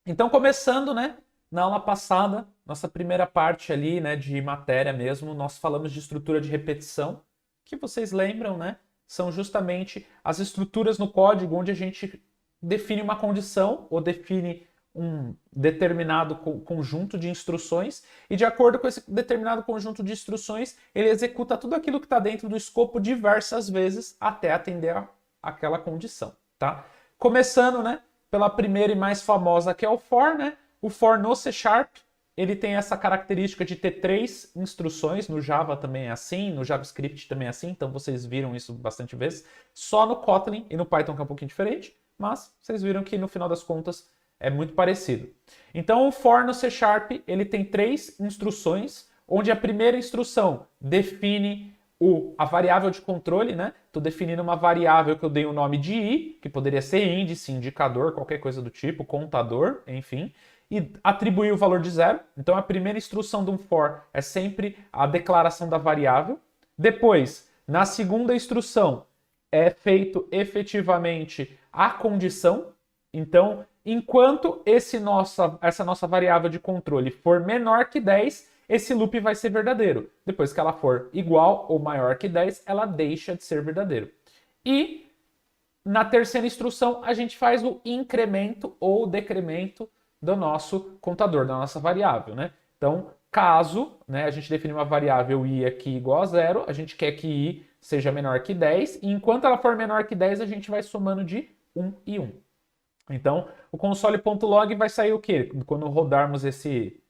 Então, começando, né, na aula passada, nossa primeira parte ali, né, de matéria mesmo, nós falamos de estrutura de repetição, que vocês lembram, né, são justamente as estruturas no código onde a gente define uma condição ou define um determinado conjunto de instruções e de acordo com esse determinado conjunto de instruções, ele executa tudo aquilo que está dentro do escopo diversas vezes até atender aquela condição, tá? Começando, né, pela primeira e mais famosa, que é o for, né? O for no C Sharp, ele tem essa característica de ter 3 instruções, no Java também é assim, no JavaScript também é assim, então vocês viram isso bastante vezes. Só no Kotlin e no Python que é um pouquinho diferente, mas vocês viram que no final das contas é muito parecido. Então o for no C Sharp, ele tem 3 instruções, onde a primeira instrução define a variável de controle, né? Estou definindo uma variável que eu dei o nome de i, que poderia ser índice, indicador, qualquer coisa do tipo, contador, enfim, e atribuir o valor de 0. Então a primeira instrução de um for é sempre a declaração da variável. Depois, na segunda instrução, é feito efetivamente a condição. Então, enquanto essa nossa variável de controle for menor que 10, esse loop vai ser verdadeiro. Depois que ela for igual ou maior que 10, ela deixa de ser verdadeiro. E na terceira instrução, a gente faz o incremento ou decremento do nosso contador, da nossa variável, né? Então, caso, né, a gente define uma variável i aqui igual a 0, a gente quer que i seja menor que 10, e enquanto ela for menor que 10, a gente vai somando de 1 e 1. Então, o console.log vai sair o quê? Quando rodarmos esse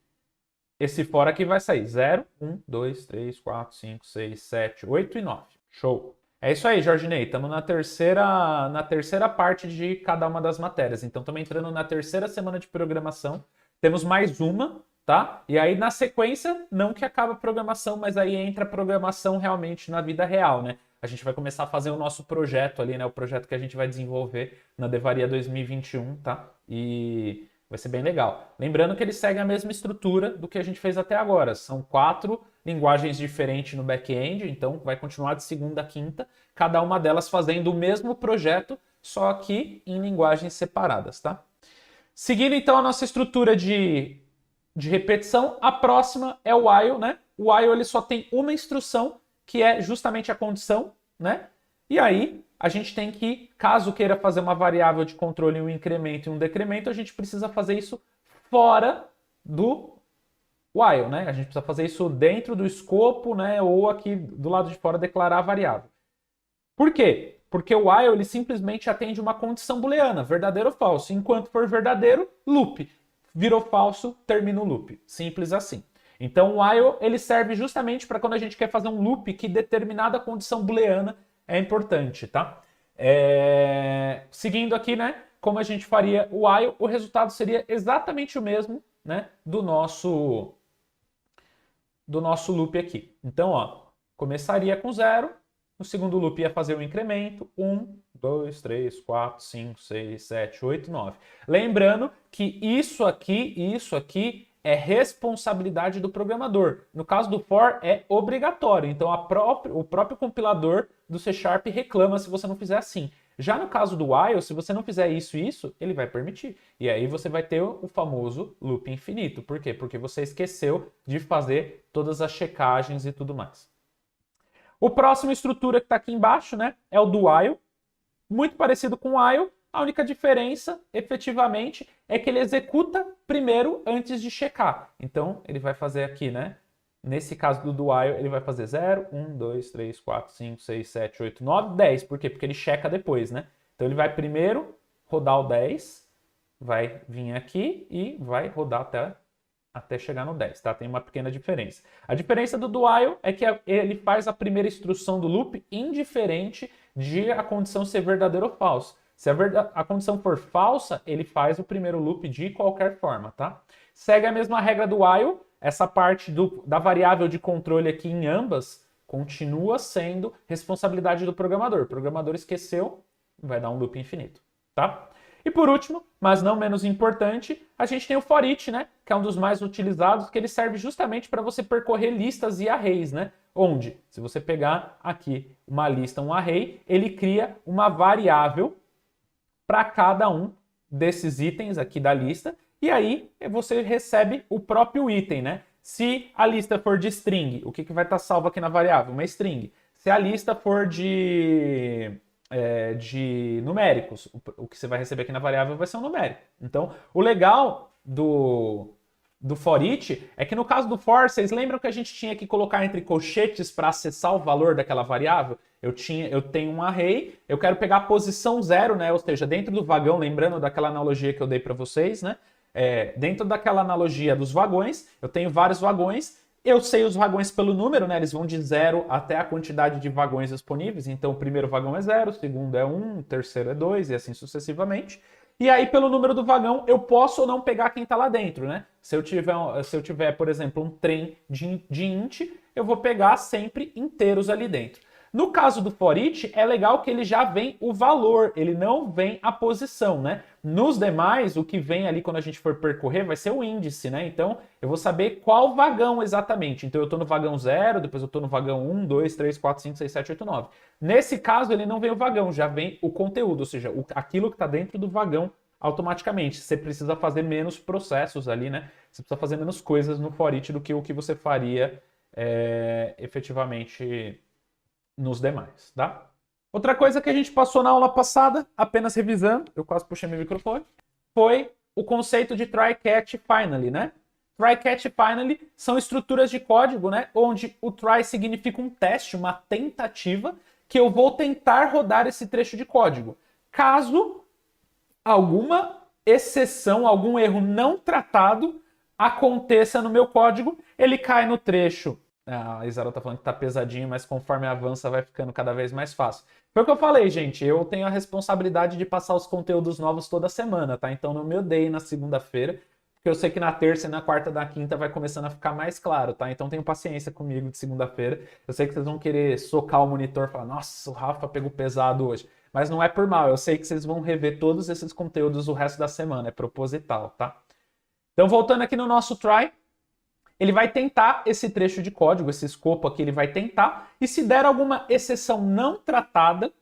for aqui vai sair 0, 1, 2, 3, 4, 5, 6, 7, 8 e 9. Show! É isso aí, Jorge Ney. Estamos na terceira parte de cada uma das matérias. Então, estamos entrando na terceira semana de programação. Temos mais uma, tá? E aí, na sequência, não que acaba a programação, mas aí entra a programação realmente na vida real, né? A gente vai começar a fazer o nosso projeto ali, né? O projeto que a gente vai desenvolver na Devaria 2021, tá? E vai ser bem legal. Lembrando que ele segue a mesma estrutura do que a gente fez até agora. São 4 linguagens diferentes no back-end, então vai continuar de segunda a quinta, cada uma delas fazendo o mesmo projeto, só que em linguagens separadas, tá? Seguindo então a nossa estrutura de repetição, a próxima é o while, né? O while ele só tem uma instrução, que é justamente a condição, né? E aí a gente tem que, caso queira fazer uma variável de controle, um incremento e um decremento, a gente precisa fazer isso fora do while, né? A gente precisa fazer isso dentro do escopo, né? Ou aqui do lado de fora declarar a variável. Por quê? Porque o while ele simplesmente atende uma condição booleana, verdadeiro ou falso. Enquanto for verdadeiro, loop. Virou falso, termina o loop. Simples assim. Então o while ele serve justamente para quando a gente quer fazer um loop que determinada condição booleana é importante, tá? Seguindo aqui, né? Como a gente faria o while, o resultado seria exatamente o mesmo, né? Do nosso loop aqui. Então, ó, começaria com 0, no segundo loop ia fazer o incremento, 1, 2, 3, 4, 5, 6, 7, 8, 9. Lembrando que isso aqui é responsabilidade do programador. No caso do for, é obrigatório. Então, o próprio compilador do C Sharp reclama se você não fizer assim. Já no caso do while, se você não fizer isso e isso, ele vai permitir. E aí você vai ter o famoso loop infinito. Por quê? Porque você esqueceu de fazer todas as checagens e tudo mais. O próximo estrutura que está aqui embaixo, né, é o do while. Muito parecido com o while. A única diferença, efetivamente, é que ele executa primeiro antes de checar. Então, ele vai fazer aqui, né? Nesse caso do while, ele vai fazer 0, 1, 2, 3, 4, 5, 6, 7, 8, 9, 10. Por quê? Porque ele checa depois, né? Então, ele vai primeiro rodar o 10, vai vir aqui e vai rodar até chegar no 10, tá? Tem uma pequena diferença. A diferença do while é que ele faz a primeira instrução do loop indiferente de a condição ser verdadeira ou falsa. Se a condição for falsa, ele faz o primeiro loop de qualquer forma, tá? Segue a mesma regra do while. Essa parte da variável de controle aqui em ambas continua sendo responsabilidade do programador. O programador esqueceu, vai dar um loop infinito, tá? E por último, mas não menos importante, a gente tem o for each, né? Que é um dos mais utilizados, que ele serve justamente para você percorrer listas e arrays, né? Onde, se você pegar aqui uma lista, um array, ele cria uma variável para cada um desses itens aqui da lista, e aí você recebe o próprio item, né? Se a lista for de string, o que vai estar salvo aqui na variável? Uma string. Se a lista for de numéricos, o que você vai receber aqui na variável vai ser um numérico. Então, o legal do for each é que no caso do for, vocês lembram que a gente tinha que colocar entre colchetes para acessar o valor daquela variável? Eu tenho um array, eu quero pegar a posição 0, né? Ou seja, dentro do vagão, lembrando daquela analogia que eu dei para vocês, né? Dentro daquela analogia dos vagões, eu tenho vários vagões, eu sei os vagões pelo número, né? Eles vão de 0 até a quantidade de vagões disponíveis. Então, o primeiro vagão é 0, o segundo é 1, o terceiro é 2 e assim sucessivamente. E aí, pelo número do vagão, eu posso ou não pegar quem está lá dentro, né? Se eu tiver, por exemplo, um trem de int, eu vou pegar sempre inteiros ali dentro. No caso do for each, é legal que ele já vem o valor, ele não vem a posição, né? Nos demais, o que vem ali quando a gente for percorrer vai ser o índice, né? Então, eu vou saber qual vagão exatamente. Então, eu estou no vagão 0, depois eu estou no vagão 1, 2, 3, 4, 5, 6, 7, 8, 9. Nesse caso, ele não vem o vagão, já vem o conteúdo, ou seja, aquilo que está dentro do vagão automaticamente. Você precisa fazer menos processos ali, né? Você precisa fazer menos coisas no for each do que o que você faria efetivamente nos demais, tá? Outra coisa que a gente passou na aula passada, apenas revisando, eu quase puxei meu microfone, foi o conceito de try, catch, finally, né? Try, catch, finally são estruturas de código, né? Onde o try significa um teste, uma tentativa, que eu vou tentar rodar esse trecho de código. Caso alguma exceção, algum erro não tratado aconteça no meu código, ele cai no trecho. A Isara tá falando que tá pesadinho, mas conforme avança vai ficando cada vez mais fácil. Foi o que eu falei, gente. Eu tenho a responsabilidade de passar os conteúdos novos toda semana, tá? Então não me odeiem na segunda-feira, porque eu sei que na terça e na quarta da quinta vai começando a ficar mais claro, tá? Então tenham paciência comigo de segunda-feira. Eu sei que vocês vão querer socar o monitor e falar, nossa, o Rafa pegou pesado hoje. Mas não é por mal, eu sei que vocês vão rever todos esses conteúdos o resto da semana, é proposital, tá? Então voltando aqui no nosso try, ele vai tentar esse trecho de código, esse escopo aqui, ele vai tentar, e se der alguma exceção não tratada,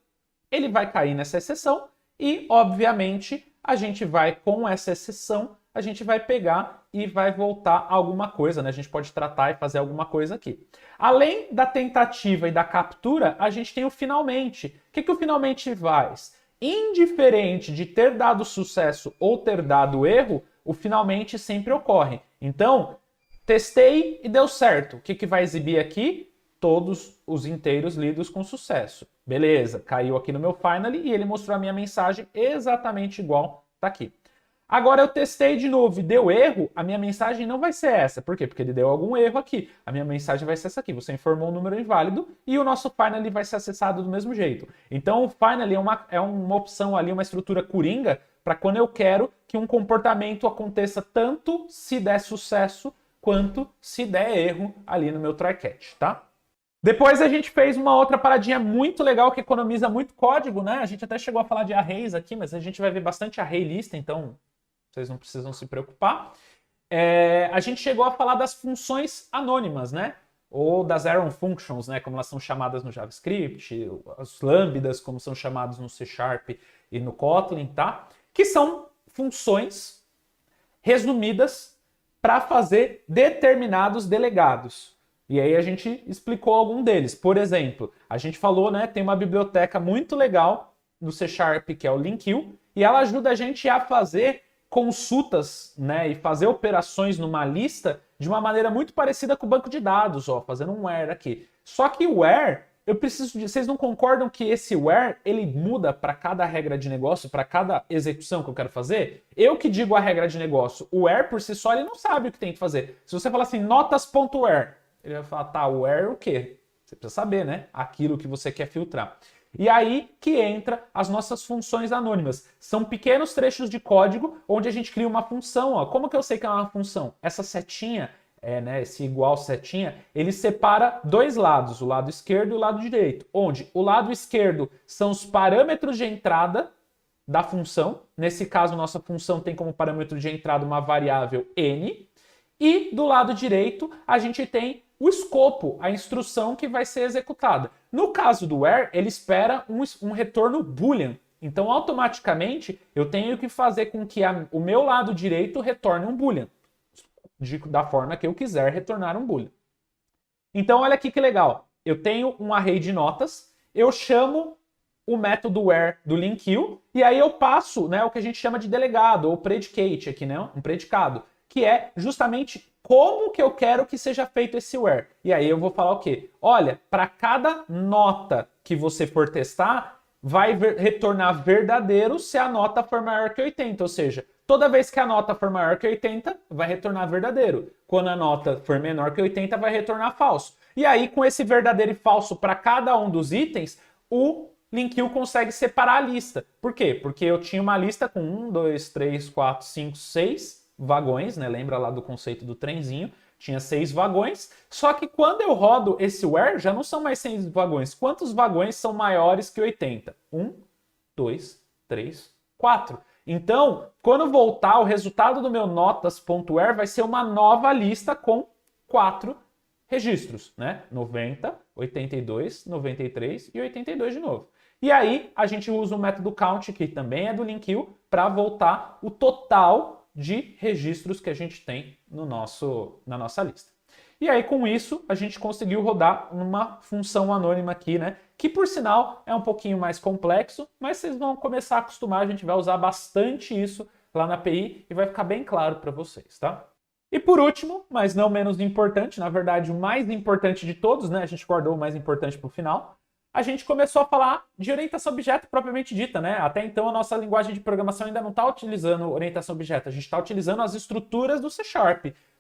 ele vai cair nessa exceção e, obviamente, a gente vai, com essa exceção, a gente vai pegar e vai voltar a alguma coisa, né? A gente pode tratar e fazer alguma coisa aqui. Além da tentativa e da captura, a gente tem o finalmente. O que o finalmente faz? Indiferente de ter dado sucesso ou ter dado erro, o finalmente sempre ocorre. Então, testei e deu certo. O que vai exibir aqui? Todos os inteiros lidos com sucesso. Beleza, caiu aqui no meu finally e ele mostrou a minha mensagem exatamente igual tá aqui. Agora eu testei de novo e deu erro, a minha mensagem não vai ser essa. Por quê? Porque ele deu algum erro aqui. A minha mensagem vai ser essa aqui. Você informou um número inválido e o nosso finally vai ser acessado do mesmo jeito. Então o finally é uma opção ali, uma estrutura coringa para quando eu quero que um comportamento aconteça tanto se der sucesso quanto se der erro ali no meu try catch, tá? Depois a gente fez uma outra paradinha muito legal que economiza muito código, né? A gente até chegou a falar de arrays aqui, mas a gente vai ver bastante array lista, então vocês não precisam se preocupar. A gente chegou a falar das funções anônimas, né? Ou das arrow functions, né? Como elas são chamadas no JavaScript, as lambdas, como são chamadas no C# e no Kotlin, tá? Que são funções resumidas para fazer determinados delegados. E aí a gente explicou algum deles. Por exemplo, a gente falou, né, tem uma biblioteca muito legal no C# que é o LINQ, e ela ajuda a gente a fazer consultas, né, e fazer operações numa lista de uma maneira muito parecida com o banco de dados, ó, fazendo um where aqui. Só que o where, eu preciso de... Vocês não concordam que esse where, ele muda para cada regra de negócio, para cada execução que eu quero fazer? Eu que digo a regra de negócio. O where, por si só, ele não sabe o que tem que fazer. Se você falar assim, notas.where, ele vai falar, tá, where o quê? Você precisa saber, né? Aquilo que você quer filtrar. E aí que entra as nossas funções anônimas. São pequenos trechos de código onde a gente cria uma função. Ó. Como que eu sei que é uma função? Essa setinha, né, esse igual setinha, ele separa dois lados, o lado esquerdo e o lado direito. Onde o lado esquerdo são os parâmetros de entrada da função. Nesse caso, nossa função tem como parâmetro de entrada uma variável n. E do lado direito, a gente tem o escopo, a instrução que vai ser executada. No caso do where, ele espera um retorno boolean. Então, automaticamente, eu tenho que fazer com que o meu lado direito retorne um boolean, da forma que eu quiser retornar um boolean. Então, olha aqui que legal. Eu tenho um array de notas, eu chamo o método where do linkil, e aí eu passo, né, o que a gente chama de delegado, ou predicate aqui, né, um predicado, que é justamente como que eu quero que seja feito esse where. E aí eu vou falar o quê? Olha, para cada nota que você for testar, vai retornar verdadeiro se a nota for maior que 80, ou seja, toda vez que a nota for maior que 80, vai retornar verdadeiro. Quando a nota for menor que 80, vai retornar falso. E aí, com esse verdadeiro e falso para cada um dos itens, o linkil consegue separar a lista. Por quê? Porque eu tinha uma lista com 1, 2, 3, 4, 5, 6 vagões, né? Lembra lá do conceito do trenzinho? Tinha 6 vagões. Só que quando eu rodo esse where, já não são mais 6 vagões. Quantos vagões são maiores que 80? 1, 2, 3, 4. Então, quando voltar, o resultado do meu notas.where vai ser uma nova lista com 4 registros, né? 90, 82, 93 e 82 de novo. E aí, a gente usa o método count, que também é do linkil, para voltar o total de registros que a gente tem na nossa lista. E aí, com isso, a gente conseguiu rodar uma função anônima aqui, né? Que, por sinal, é um pouquinho mais complexo, mas vocês vão começar a acostumar, a gente vai usar bastante isso lá na API e vai ficar bem claro para vocês, tá? E por último, mas não menos importante, na verdade o mais importante de todos, né? A gente guardou o mais importante para o final. A gente começou a falar de orientação a objeto propriamente dita, né? Até então a nossa linguagem de programação ainda não está utilizando orientação a objeto, a gente está utilizando as estruturas do C#,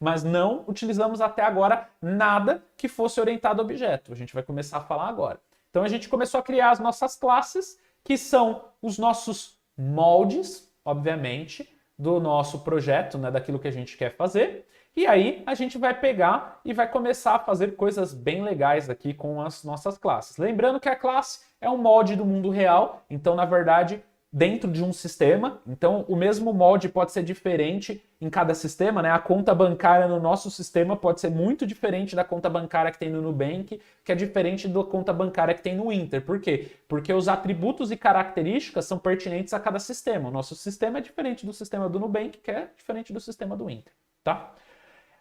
mas não utilizamos até agora nada que fosse orientado a objeto. A gente vai começar a falar agora. Então a gente começou a criar as nossas classes, que são os nossos moldes, obviamente, do nosso projeto, né, daquilo que a gente quer fazer. E aí a gente vai pegar e vai começar a fazer coisas bem legais aqui com as nossas classes. Lembrando que a classe é um molde do mundo real, então na verdade dentro de um sistema, então o mesmo molde pode ser diferente em cada sistema, né? A conta bancária no nosso sistema pode ser muito diferente da conta bancária que tem no Nubank, que é diferente da conta bancária que tem no Inter. Por quê? Porque os atributos e características são pertinentes a cada sistema. O nosso sistema é diferente do sistema do Nubank, que é diferente do sistema do Inter, tá?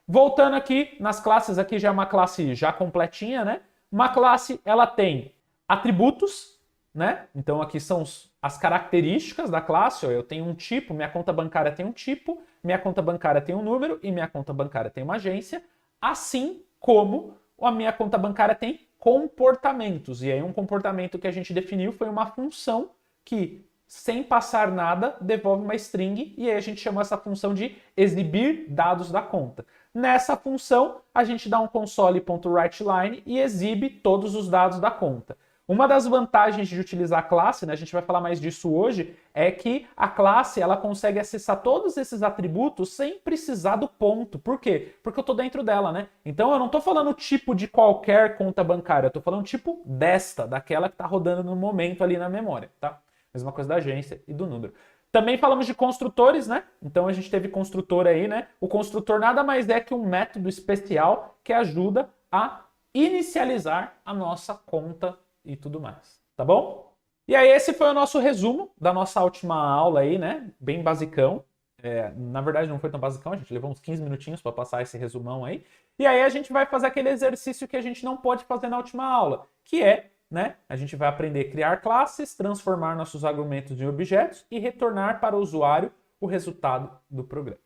Voltando aqui nas classes, aqui já é uma classe já completinha, né? Uma classe, ela tem atributos, né? Então aqui são as características da classe. Ó, eu tenho um tipo, minha conta bancária tem um tipo, minha conta bancária tem um número e minha conta bancária tem uma agência, assim como a minha conta bancária tem comportamentos. E aí um comportamento que a gente definiu foi uma função que, sem passar nada, devolve uma string, e aí a gente chamou essa função de exibir dados da conta. Nessa função, a gente dá um console.writeLine e exibe todos os dados da conta. Uma das vantagens de utilizar a classe, né, a gente vai falar mais disso hoje, é que a classe ela consegue acessar todos esses atributos sem precisar do ponto. Por quê? Porque eu estou dentro dela, né? Então eu não estou falando tipo de qualquer conta bancária, eu estou falando tipo desta, daquela que está rodando no momento ali na memória, tá? Mesma coisa da agência e do número. Também falamos de construtores, né? Então a gente teve construtor aí, né? O construtor nada mais é que um método especial que ajuda a inicializar a nossa conta e tudo mais, tá bom? E aí esse foi o nosso resumo da nossa última aula aí, né? Bem basicão. Na verdade não foi tão basicão, a gente levou uns 15 minutinhos para passar esse resumão aí. E aí a gente vai fazer aquele exercício que a gente não pode fazer na última aula, que é, né? A gente vai aprender a criar classes, transformar nossos argumentos em objetos e retornar para o usuário o resultado do programa.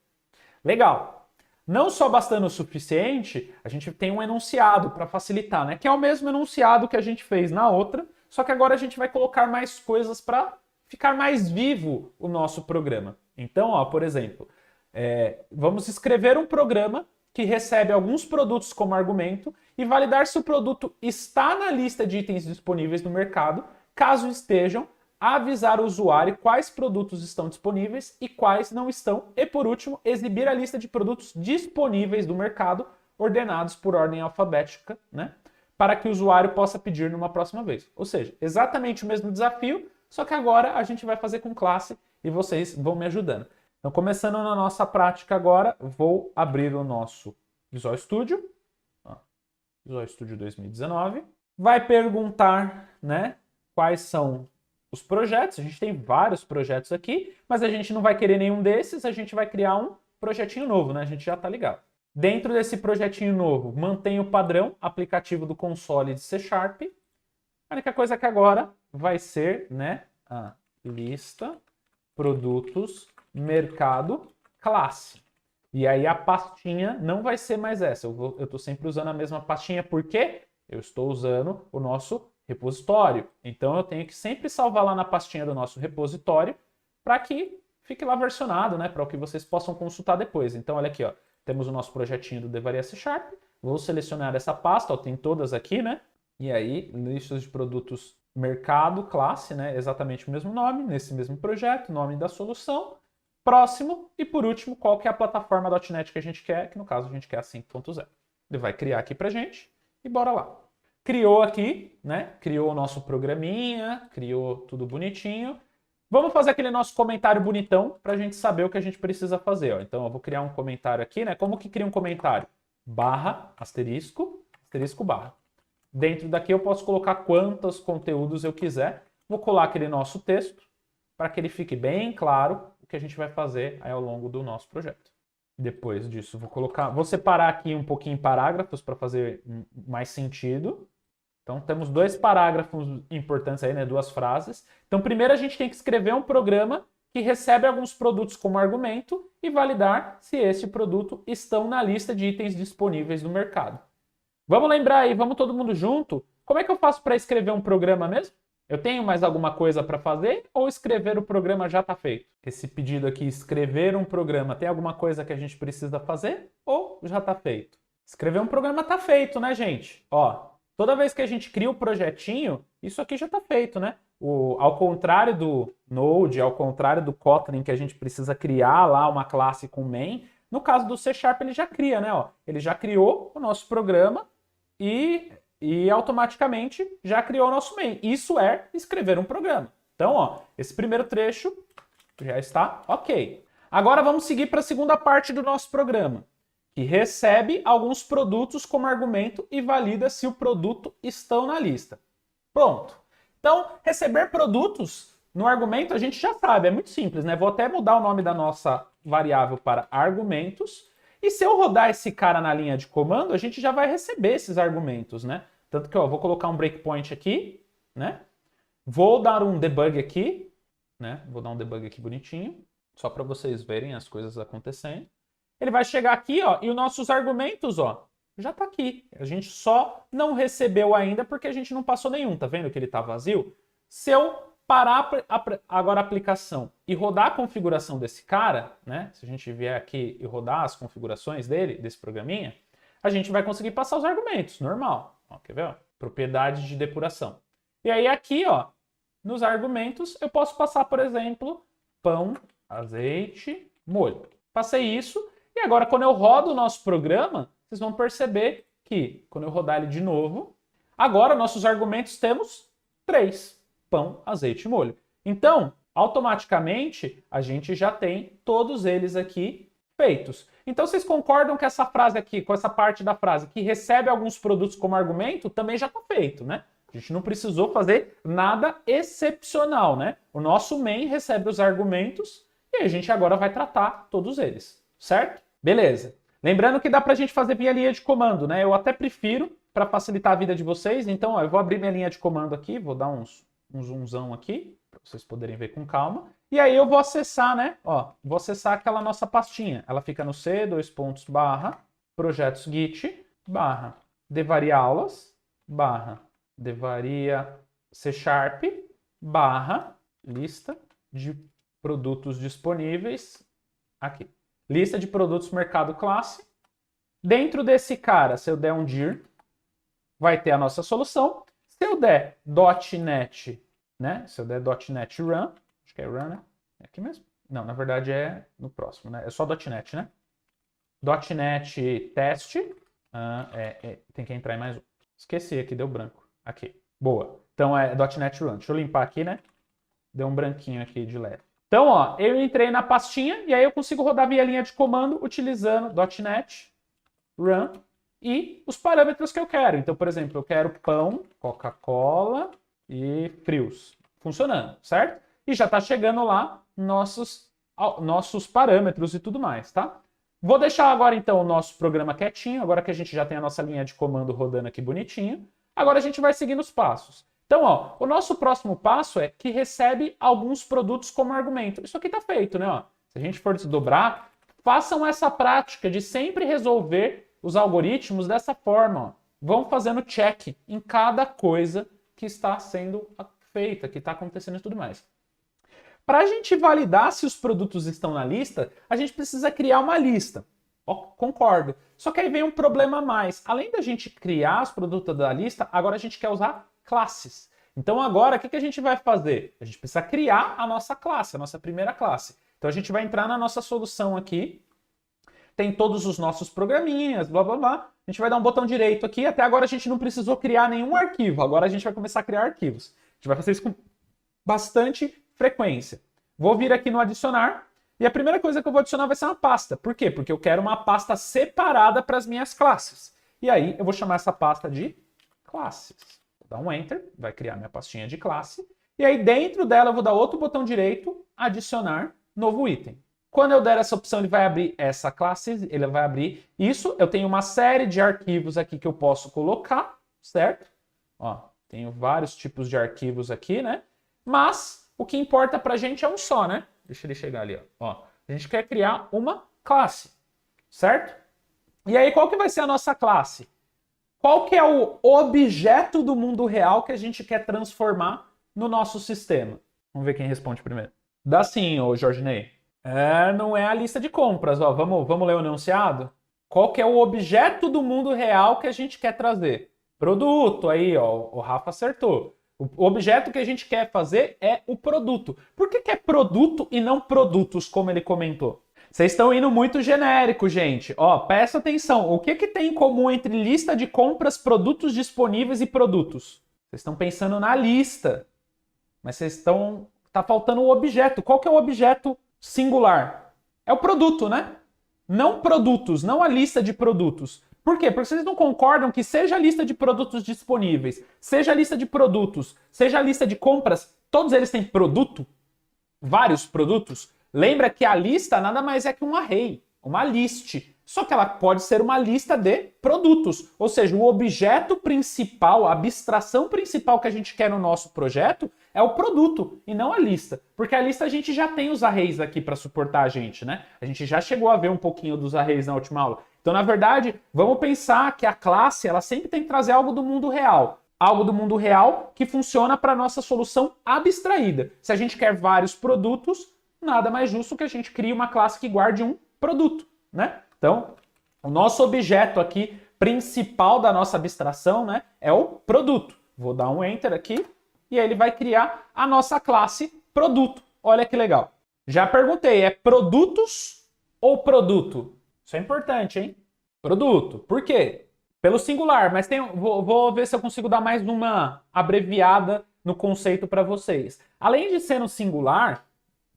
Legal! Não só bastando o suficiente, a gente tem um enunciado para facilitar, né? Que é o mesmo enunciado que a gente fez na outra, só que agora a gente vai colocar mais coisas para ficar mais vivo o nosso programa. Então, ó, por exemplo, vamos escrever um programa que recebe alguns produtos como argumento e validar se o produto está na lista de itens disponíveis no mercado. Caso estejam, avisar o usuário quais produtos estão disponíveis e quais não estão. E, por último, exibir a lista de produtos disponíveis do mercado, ordenados por ordem alfabética, né? Para que o usuário possa pedir numa próxima vez. Ou seja, exatamente o mesmo desafio, só que agora a gente vai fazer com classe e vocês vão me ajudando. Então, começando na nossa prática agora, vou abrir o nosso Visual Studio. Visual Studio 2019. Vai perguntar, né, quais são os projetos. A gente tem vários projetos aqui, mas a gente não vai querer nenhum desses, a gente vai criar um projetinho novo, né? A gente já está ligado. Dentro desse projetinho novo, mantém o padrão aplicativo do console de C#. A única coisa que agora vai ser, né, a lista, produtos, mercado, classe. E aí a pastinha não vai ser mais essa. Eu estou sempre usando a mesma pastinha, porque eu estou usando o nosso repositório. Então eu tenho que sempre salvar lá na pastinha do nosso repositório para que fique lá versionado, né, para que vocês possam consultar depois. Então olha aqui, ó, temos o nosso projetinho do Devaria C#. Vou selecionar essa pasta, ó, tem todas aqui, né? E aí, listas de produtos, mercado, classe, né? Exatamente o mesmo nome, nesse mesmo projeto, nome da solução. Próximo, e por último, qual que é a plataforma .NET que a gente quer, que no caso a gente quer a 5.0. Ele vai criar aqui pra gente e bora lá. Criou aqui, né? Criou o nosso programinha, criou tudo bonitinho. Vamos fazer aquele nosso comentário bonitão pra gente saber o que a gente precisa fazer, ó. Então eu vou criar um comentário aqui, né? Como que cria um comentário? Barra, asterisco, asterisco, barra. Dentro daqui eu posso colocar quantos conteúdos eu quiser. Vou colar aquele nosso texto para que ele fique bem claro o que a gente vai fazer aí ao longo do nosso projeto. Depois disso, vou separar aqui um pouquinho em parágrafos para fazer mais sentido. Então, temos 2 parágrafos importantes aí, né? 2 frases. Então, primeiro a gente tem que escrever um programa que recebe alguns produtos como argumento e validar se esse produto estão na lista de itens disponíveis no mercado. Vamos lembrar aí, vamos todo mundo junto? Como é que eu faço para escrever um programa mesmo? Eu tenho mais alguma coisa para fazer ou escrever o programa já está feito? Esse pedido aqui, escrever um programa, tem alguma coisa que a gente precisa fazer ou já está feito? Escrever um programa está feito, né, gente? Ó, toda vez que a gente cria o projetinho, isso aqui já está feito, né? Ao contrário do Node, ao contrário do Kotlin, que a gente precisa criar lá uma classe com main, no caso do C# ele já cria, né? Ó, ele já criou o nosso programa e automaticamente já criou o nosso main. Isso é escrever um programa. Então, ó, esse primeiro trecho já está ok. Agora vamos seguir para a segunda parte do nosso programa, que recebe alguns produtos como argumento e valida se o produto estão na lista. Pronto. Então, receber produtos no argumento a gente já sabe, é muito simples, né? Vou até mudar o nome da nossa variável para argumentos. E se eu rodar esse cara na linha de comando, a gente já vai receber esses argumentos, né? Tanto que, ó, vou colocar um breakpoint aqui, né? Vou dar um debug aqui, né? Vou dar um debug aqui bonitinho, só para vocês verem as coisas acontecendo. Ele vai chegar aqui, ó, e os nossos argumentos, ó, já tá aqui. A gente só não recebeu ainda porque a gente não passou nenhum, tá vendo que ele tá vazio? Se eu parar agora a aplicação e rodar a configuração desse cara, né? Se a gente vier aqui e rodar as configurações desse programinha, a gente vai conseguir passar os argumentos, normal. Ó, quer ver? Ó? Propriedade de depuração. E aí aqui, ó, nos argumentos, eu posso passar, por exemplo, pão, azeite, molho. Passei isso, e agora quando eu rodo o nosso programa, vocês vão perceber que, quando eu rodar ele de novo, agora nossos argumentos temos 3. Pão, azeite e molho. Então, automaticamente, a gente já tem todos eles aqui feitos. Então, vocês concordam que essa frase aqui, com essa parte da frase, que recebe alguns produtos como argumento, também já está feito, né? A gente não precisou fazer nada excepcional, né? O nosso main recebe os argumentos e a gente agora vai tratar todos eles, certo? Beleza. Lembrando que dá para a gente fazer via linha de comando, né? Eu até prefiro para facilitar a vida de vocês. Então, ó, eu vou abrir minha linha de comando aqui, vou dar um zoomzão aqui, para vocês poderem ver com calma. E aí eu vou acessar, né? Ó, vou acessar aquela nossa pastinha. Ela fica no C, projetos git, devaria aulas, devaria C#, lista de produtos disponíveis, aqui. Lista de produtos mercado classe. Dentro desse cara, se eu der um dir, vai ter a nossa solução. Se eu der .NET, né? Se eu der .NET Run, acho que é Run, né? É aqui mesmo? Não, na verdade é no próximo, né? É só .NET, né? .NET Test. Tem que entrar em mais um. Esqueci aqui, deu branco. Aqui. Boa. Então é .NET Run. Deixa eu limpar aqui, né? Deu um branquinho aqui de leve. Então, ó, eu entrei na pastinha e aí eu consigo rodar via linha de comando utilizando .NET Run e os parâmetros que eu quero. Então, por exemplo, eu quero pão, Coca-Cola e frios. funcionando, certo? E já está chegando lá nossos parâmetros e tudo mais, tá? Vou deixar agora então o nosso programa quietinho, agora que a gente já tem a nossa linha de comando rodando aqui bonitinho. Agora a gente vai seguindo os passos. Então, ó, o nosso próximo passo é que recebe alguns produtos como argumento. Isso aqui está feito, né? Ó. Se a gente for desdobrar, façam essa prática de sempre resolver os algoritmos dessa forma. Ó. Vão fazendo check em cada coisa que está sendo feita, que está acontecendo e tudo mais. Para a gente validar se os produtos estão na lista, a gente precisa criar uma lista. Ó, concordo. Só que aí vem um problema a mais. Além da gente criar os produtos da lista, agora a gente quer usar classes. Então agora, o que a gente vai fazer? A gente precisa criar a nossa classe, a nossa primeira classe. Então a gente vai entrar na nossa solução aqui. Tem todos os nossos programinhas, blá, blá, blá. A gente vai dar um botão direito aqui. Até agora a gente não precisou criar nenhum arquivo. Agora a gente vai começar a criar arquivos. A gente vai fazer isso com bastante frequência. Vou vir aqui no adicionar e a primeira coisa que eu vou adicionar vai ser uma pasta. Por quê? Porque eu quero uma pasta separada para as minhas classes. E aí eu vou chamar essa pasta de classes. Vou dar um Enter, vai criar minha pastinha de classe. E aí dentro dela eu vou dar outro botão direito, adicionar novo item. Quando eu der essa opção, ele vai abrir essa classe, ele vai abrir isso. Eu tenho uma série de arquivos aqui que eu posso colocar, certo? Ó, tenho vários tipos de arquivos aqui, né? Mas o que importa pra gente é um só, né? Deixa ele chegar ali, ó. A gente quer criar uma classe, certo? E aí, qual que vai ser a nossa classe? Qual que é o objeto do mundo real que a gente quer transformar no nosso sistema? Vamos ver quem responde primeiro. Dá sim, ô Jorginei. Não é a lista de compras, ó. Vamos ler o enunciado? Qual que é o objeto do mundo real que a gente quer trazer? Produto, aí, ó. O Rafa acertou. O objeto que a gente quer fazer é o produto. Por que é produto e não produtos, como ele comentou? Vocês estão indo muito genérico, gente. Ó, presta atenção. O que tem em comum entre lista de compras, produtos disponíveis e produtos? Vocês estão pensando na lista. Mas vocês estão... Tá faltando o objeto. Qual que é o objeto singular? É o produto, né? Não produtos, não a lista de produtos. Por quê? Porque vocês não concordam que seja a lista de produtos disponíveis, seja a lista de produtos, seja a lista de compras, todos eles têm produto? Vários produtos? Lembra que a lista nada mais é que um array, uma list. Só que ela pode ser uma lista de produtos. Ou seja, o objeto principal, a abstração principal que a gente quer no nosso projeto é o produto e não a lista. Porque a lista a gente já tem os arrays aqui para suportar a gente, né? A gente já chegou a ver um pouquinho dos arrays na última aula. Então, na verdade, vamos pensar que a classe ela sempre tem que trazer algo do mundo real. Algo do mundo real que funciona para a nossa solução abstraída. Se a gente quer vários produtos, nada mais justo que a gente crie uma classe que guarde um produto, né? Então, o nosso objeto aqui principal da nossa abstração, né, é o produto. Vou dar um Enter aqui e aí ele vai criar a nossa classe produto. Olha que legal. Já perguntei, é produtos ou produto? Isso é importante, hein? Produto. Por quê? Pelo singular, mas vou ver se eu consigo dar mais uma abreviada no conceito para vocês. Além de ser no singular,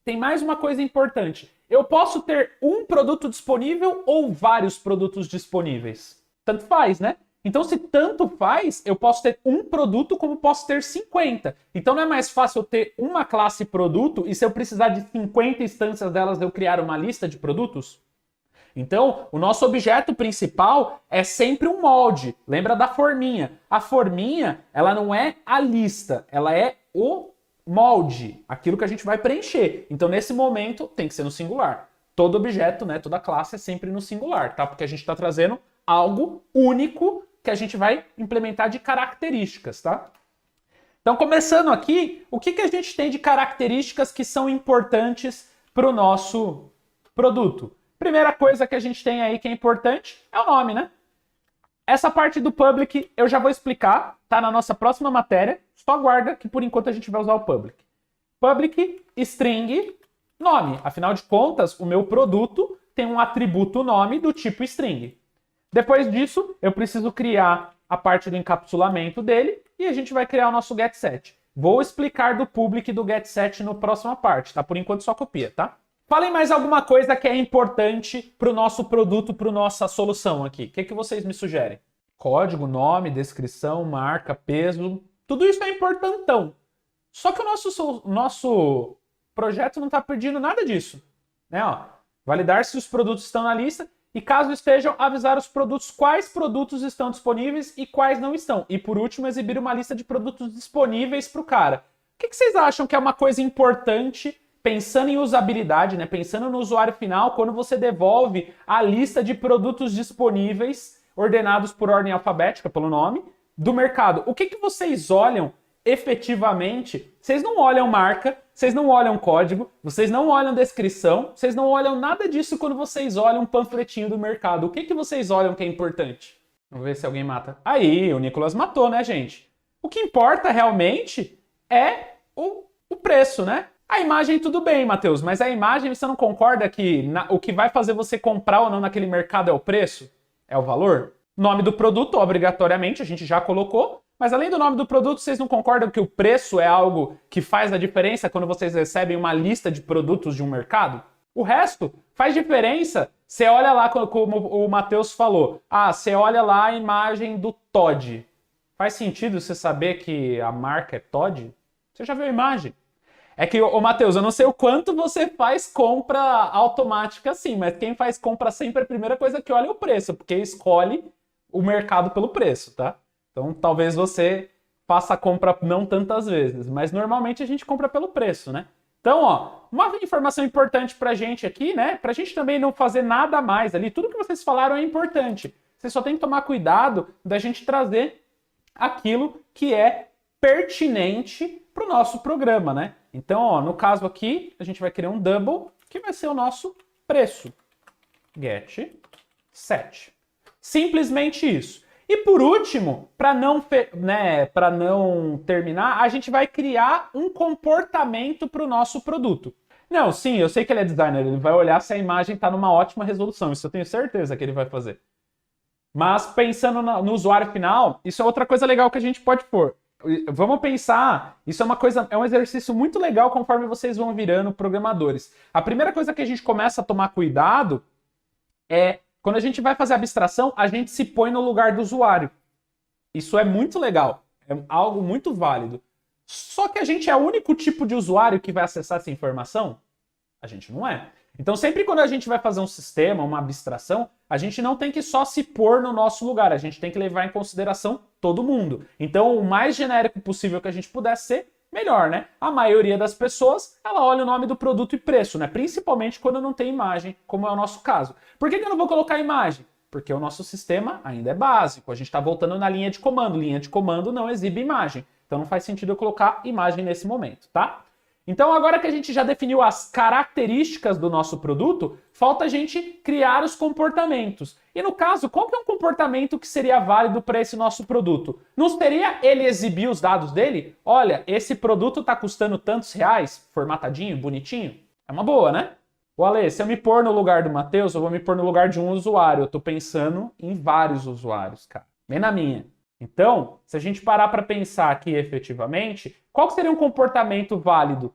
tem mais uma coisa importante. Eu posso ter um produto disponível ou vários produtos disponíveis? Tanto faz, né? Então, se tanto faz, eu posso ter um produto como posso ter 50. Então, não é mais fácil eu ter uma classe produto e se eu precisar de 50 instâncias delas, eu criar uma lista de produtos? Então, o nosso objeto principal é sempre um molde. Lembra da forminha? A forminha, ela não é a lista, ela é o molde, aquilo que a gente vai preencher. Então, nesse momento, tem que ser no singular. Todo objeto, né, toda classe é sempre no singular, tá? Porque a gente está trazendo algo único que a gente vai implementar de características, tá? Então, começando aqui, o que a gente tem de características que são importantes para o nosso produto? Primeira coisa que a gente tem aí que é importante é o nome, né? Essa parte do public eu já vou explicar, tá na nossa próxima matéria. Só aguarda que por enquanto a gente vai usar o public. Public, string, nome. Afinal de contas, o meu produto tem um atributo nome do tipo string. Depois disso, eu preciso criar a parte do encapsulamento dele e a gente vai criar o nosso getSet. Vou explicar do public e do getSet na próxima parte, tá? Por enquanto só copia, tá? Falem mais alguma coisa que é importante para o nosso produto, para a nossa solução aqui. O que vocês me sugerem? Código, nome, descrição, marca, peso. Tudo isso é importantão. Só que o nosso projeto não está pedindo nada disso. Né? Ó, validar se os produtos estão na lista e, caso estejam, avisar os produtos quais produtos estão disponíveis e quais não estão. E, por último, exibir uma lista de produtos disponíveis para o cara. O que vocês acham que é uma coisa importante, pensando em usabilidade, né? Pensando no usuário final, quando você devolve a lista de produtos disponíveis, ordenados por ordem alfabética, pelo nome, do mercado? O que vocês olham efetivamente? Vocês não olham marca, vocês não olham código, vocês não olham descrição, vocês não olham nada disso quando vocês olham um panfletinho do mercado. O que vocês olham que é importante? Vamos ver se alguém mata. Aí, o Nicolas matou, né, gente? O que importa realmente é o preço, né? A imagem tudo bem, Matheus, mas a imagem, você não concorda que o que vai fazer você comprar ou não naquele mercado é o preço? É o valor? Nome do produto, obrigatoriamente, a gente já colocou. Mas além do nome do produto, vocês não concordam que o preço é algo que faz a diferença quando vocês recebem uma lista de produtos de um mercado? O resto faz diferença. Você olha lá, como o Matheus falou. Ah, você olha lá a imagem do Toddy. Faz sentido você saber que a marca é Toddy? Você já viu a imagem? É que, ô Matheus, eu não sei o quanto você faz compra automática assim, mas quem faz compra sempre, a primeira coisa que olha é o preço, porque escolhe o mercado pelo preço, tá? Então, talvez você faça a compra não tantas vezes, mas normalmente a gente compra pelo preço, né? Então, ó, uma informação importante pra gente aqui, né? Pra gente também não fazer nada a mais ali, tudo que vocês falaram é importante. Você só tem que tomar cuidado da gente trazer aquilo que é pertinente pro nosso programa, né? Então, ó, no caso aqui, a gente vai criar um double, que vai ser o nosso preço. Get set. Simplesmente isso. E por último, para não terminar, a gente vai criar um comportamento para o nosso produto. Não, sim, eu sei que ele é designer, ele vai olhar se a imagem está numa ótima resolução, isso eu tenho certeza que ele vai fazer. Mas pensando no usuário final, isso é outra coisa legal que a gente pode pôr. Vamos pensar, isso é um exercício muito legal conforme vocês vão virando programadores. A primeira coisa que a gente começa a tomar cuidado é, quando a gente vai fazer abstração, a gente se põe no lugar do usuário. Isso é muito legal, é algo muito válido. Só que a gente é o único tipo de usuário que vai acessar essa informação? A gente não é. Então, sempre quando a gente vai fazer um sistema, uma abstração, a gente não tem que só se pôr no nosso lugar, a gente tem que levar em consideração todo mundo. Então, o mais genérico possível que a gente pudesse ser, melhor, né? A maioria das pessoas, ela olha o nome do produto e preço, né? Principalmente quando não tem imagem, como é o nosso caso. Por que eu não vou colocar imagem? Porque o nosso sistema ainda é básico, a gente está voltando na linha de comando. Linha de comando não exibe imagem, então não faz sentido eu colocar imagem nesse momento, tá? Então, agora que a gente já definiu as características do nosso produto, falta a gente criar os comportamentos. E no caso, qual que é um comportamento que seria válido para esse nosso produto? Não seria ele exibir os dados dele? Olha, esse produto está custando tantos reais, formatadinho, bonitinho? É uma boa, né? O Ale, se eu me pôr no lugar do Matheus, eu vou me pôr no lugar de um usuário. Eu estou pensando em vários usuários, cara. Bem na minha. Então, se a gente parar para pensar aqui efetivamente, qual seria um comportamento válido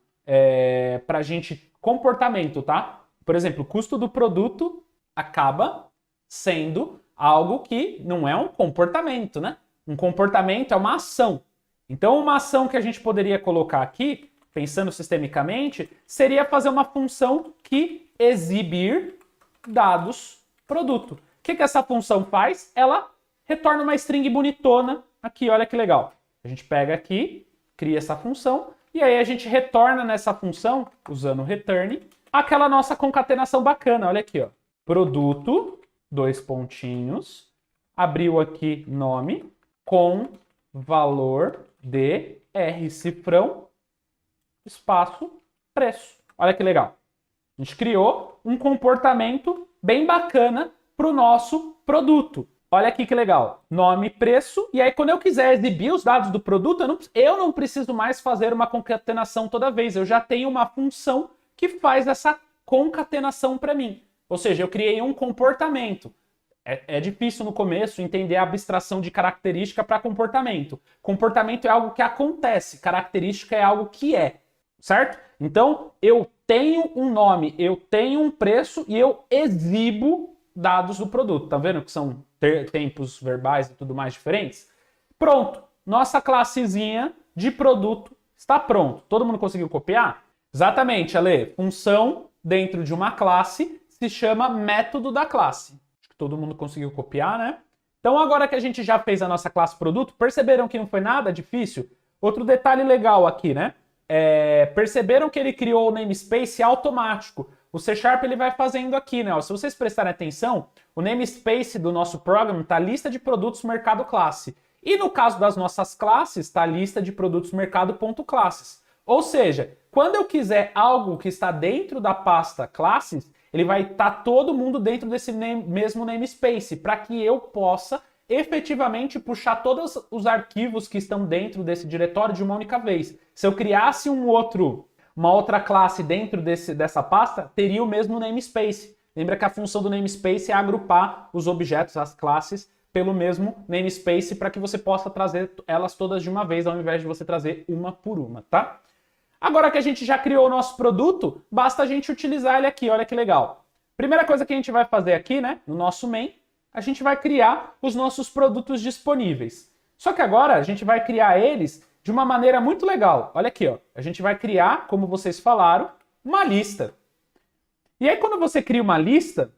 para a gente? Comportamento, tá? Por exemplo, o custo do produto acaba sendo algo que não é um comportamento, né? Um comportamento é uma ação. Então, uma ação que a gente poderia colocar aqui, pensando sistemicamente, seria fazer uma função que exibir dados produto. O que essa função faz? Ela retorna uma string bonitona aqui, olha que legal. A gente pega aqui, cria essa função, e aí a gente retorna nessa função, usando o return, aquela nossa concatenação bacana, olha aqui, ó. Produto, dois pontinhos, abriu aqui nome, com valor de rcifrão, espaço, preço. Olha que legal. A gente criou um comportamento bem bacana para o nosso produto. Olha aqui que legal, nome, preço, e aí quando eu quiser exibir os dados do produto, eu não preciso mais fazer uma concatenação toda vez, eu já tenho uma função que faz essa concatenação para mim. Ou seja, eu criei um comportamento. É difícil no começo entender a abstração de característica para comportamento. Comportamento é algo que acontece, característica é algo que é, certo? Então, eu tenho um nome, eu tenho um preço e eu exibo dados do produto. Tá vendo que são tempos verbais e tudo mais diferentes? Pronto, nossa classezinha de produto Está pronto. Todo mundo conseguiu copiar? Exatamente, Ale. Função dentro de uma classe se chama método da classe. Acho que todo mundo conseguiu copiar, né? Então, agora que a gente já fez a nossa classe produto, perceberam que não foi nada difícil? Outro detalhe legal aqui, né? Perceberam que ele criou o namespace automático. O C# ele vai fazendo aqui, né? Ó, se vocês prestarem atenção, o namespace do nosso programa está a lista de produtos mercado classe. E no caso das nossas classes, está a lista de produtos mercado.classes. Ou seja, quando eu quiser algo que está dentro da pasta classes, ele vai estar todo mundo dentro desse mesmo namespace, para que eu possa efetivamente puxar todos os arquivos que estão dentro desse diretório de uma única vez. Se eu criasse uma outra classe dentro dessa pasta, teria o mesmo namespace. Lembra que a função do namespace é agrupar os objetos, as classes, pelo mesmo namespace para que você possa trazer elas todas de uma vez, ao invés de você trazer uma por uma, tá? Agora que a gente já criou o nosso produto, basta a gente utilizar ele aqui, olha que legal. Primeira coisa que a gente vai fazer aqui, né, no nosso main, a gente vai criar os nossos produtos disponíveis. Só que agora a gente vai criar eles de uma maneira muito legal. Olha aqui, ó. A gente vai criar, como vocês falaram, uma lista. E aí quando você cria uma lista,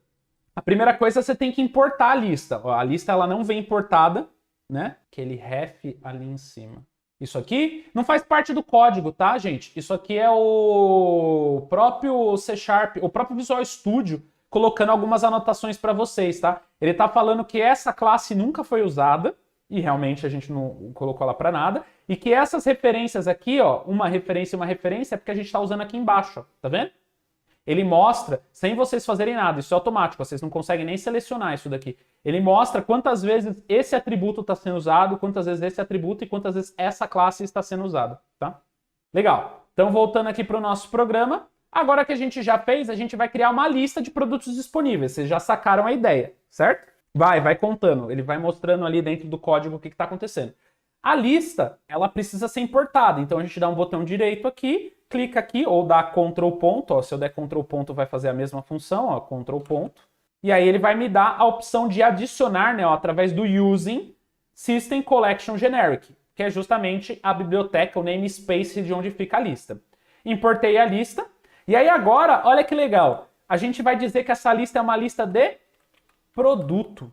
a primeira coisa você tem que importar a lista. Ó, a lista ela não vem importada, né? Aquele ref ali em cima. Isso aqui não faz parte do código, tá, gente? Isso aqui é o próprio C#, o próprio Visual Studio, colocando algumas anotações para vocês, tá? Ele tá falando que essa classe nunca foi usada, e realmente a gente não colocou ela para nada, e que essas referências aqui, ó, uma referência e uma referência, é porque a gente tá usando aqui embaixo, ó, tá vendo? Ele mostra, sem vocês fazerem nada, isso é automático, vocês não conseguem nem selecionar isso daqui. Ele mostra quantas vezes esse atributo está sendo usado, quantas vezes esse atributo e quantas vezes essa classe está sendo usada, tá? Legal. Então, voltando aqui para o nosso programa, agora que a gente já fez, a gente vai criar uma lista de produtos disponíveis. Vocês já sacaram a ideia, certo? Vai contando. Ele vai mostrando ali dentro do código o que está acontecendo. A lista, ela precisa ser importada. Então, a gente dá um botão direito aqui, clica aqui, ou dá Ctrl ponto, ó, se eu der Ctrl ponto vai fazer a mesma função, ó, Ctrl ponto. E aí ele vai me dar a opção de adicionar, né, ó, através do Using System Collection Generic, que é justamente a biblioteca, o namespace de onde fica a lista. Importei a lista, e aí agora, olha que legal, a gente vai dizer que essa lista é uma lista de produto.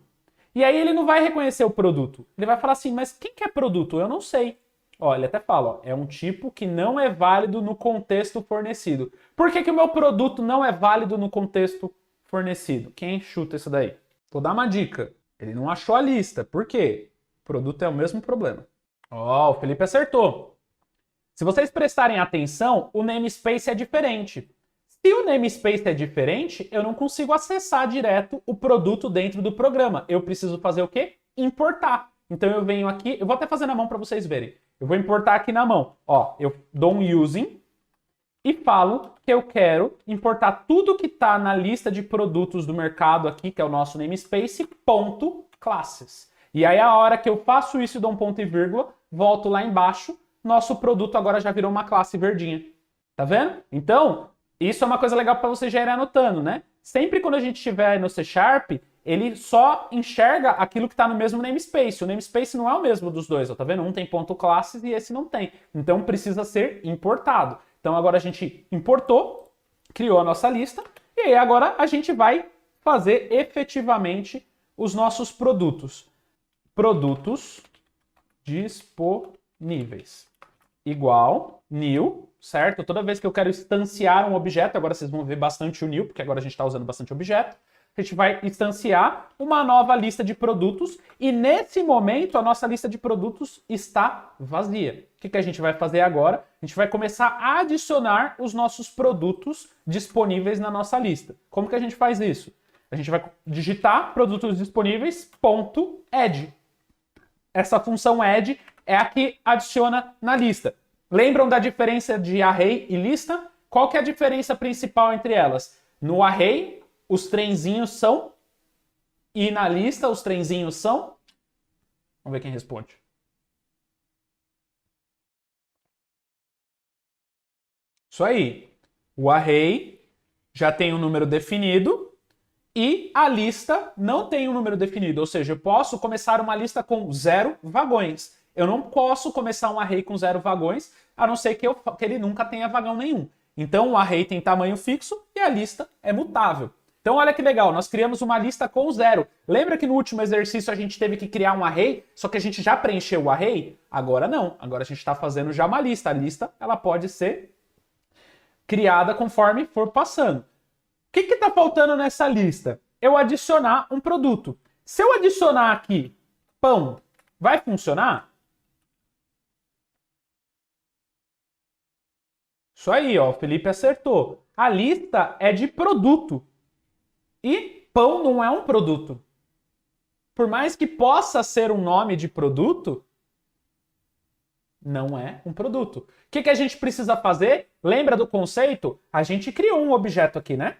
E aí ele não vai reconhecer o produto. Ele vai falar assim, mas quem que é produto? Eu não sei. Ó, ele até fala, ó, é um tipo que não é válido no contexto fornecido. Por que que o meu produto não é válido no contexto fornecido? Quem chuta isso daí? Vou dar uma dica. Ele não achou a lista. Por quê? O produto é o mesmo problema. Ó, o Felipe acertou. Se vocês prestarem atenção, o namespace é diferente. Se o namespace é diferente, eu não consigo acessar direto o produto dentro do programa. Eu preciso fazer o quê? Importar. Então eu venho aqui, eu vou até fazer na mão para vocês verem. Eu vou importar aqui na mão. Ó, eu dou um using e falo que eu quero importar tudo que está na lista de produtos do mercado aqui, que é o nosso namespace, ponto classes. E aí a hora que eu faço isso e dou um ponto e vírgula, volto lá embaixo, nosso produto agora já virou uma classe verdinha. Tá vendo? Então, isso é uma coisa legal para você já ir anotando, né? Sempre quando a gente estiver no C#, ele só enxerga aquilo que está no mesmo namespace. O namespace não é o mesmo dos dois, ó, tá vendo? Um tem ponto classes e esse não tem. Então precisa ser importado. Então agora a gente importou, criou a nossa lista, e aí agora a gente vai fazer efetivamente os nossos produtos. Produtos disponíveis. Igual new, certo? Toda vez que eu quero instanciar um objeto, agora vocês vão ver bastante o new, porque agora a gente está usando bastante objeto, a gente vai instanciar uma nova lista de produtos e nesse momento a nossa lista de produtos está vazia. O que a gente vai fazer agora? A gente vai começar a adicionar os nossos produtos disponíveis na nossa lista. Como que a gente faz isso? A gente vai digitar produtos disponíveis, ponto, add. Essa função add é a que adiciona na lista. Lembram da diferença de array e lista? Qual que é a diferença principal entre elas? No array, os trenzinhos são, e na lista os trenzinhos são. Vamos ver quem responde. Isso aí. O array já tem um número definido e a lista não tem um número definido. Ou seja, eu posso começar uma lista com 0 vagões. Eu não posso começar um array com 0 vagões, a não ser que ele nunca tenha vagão nenhum. Então o array tem tamanho fixo e a lista é mutável. Então olha que legal, nós criamos uma lista com 0. Lembra que no último exercício a gente teve que criar um array, só que a gente já preencheu o array? Agora não, agora a gente está fazendo já uma lista. A lista ela pode ser criada conforme for passando. O que está faltando nessa lista? Eu adicionar um produto. Se eu adicionar aqui pão, vai funcionar? Isso aí, ó, o Felipe acertou. A lista é de produto. E pão não é um produto. Por mais que possa ser um nome de produto, não é um produto. O que a gente precisa fazer? Lembra do conceito? A gente criou um objeto aqui, né?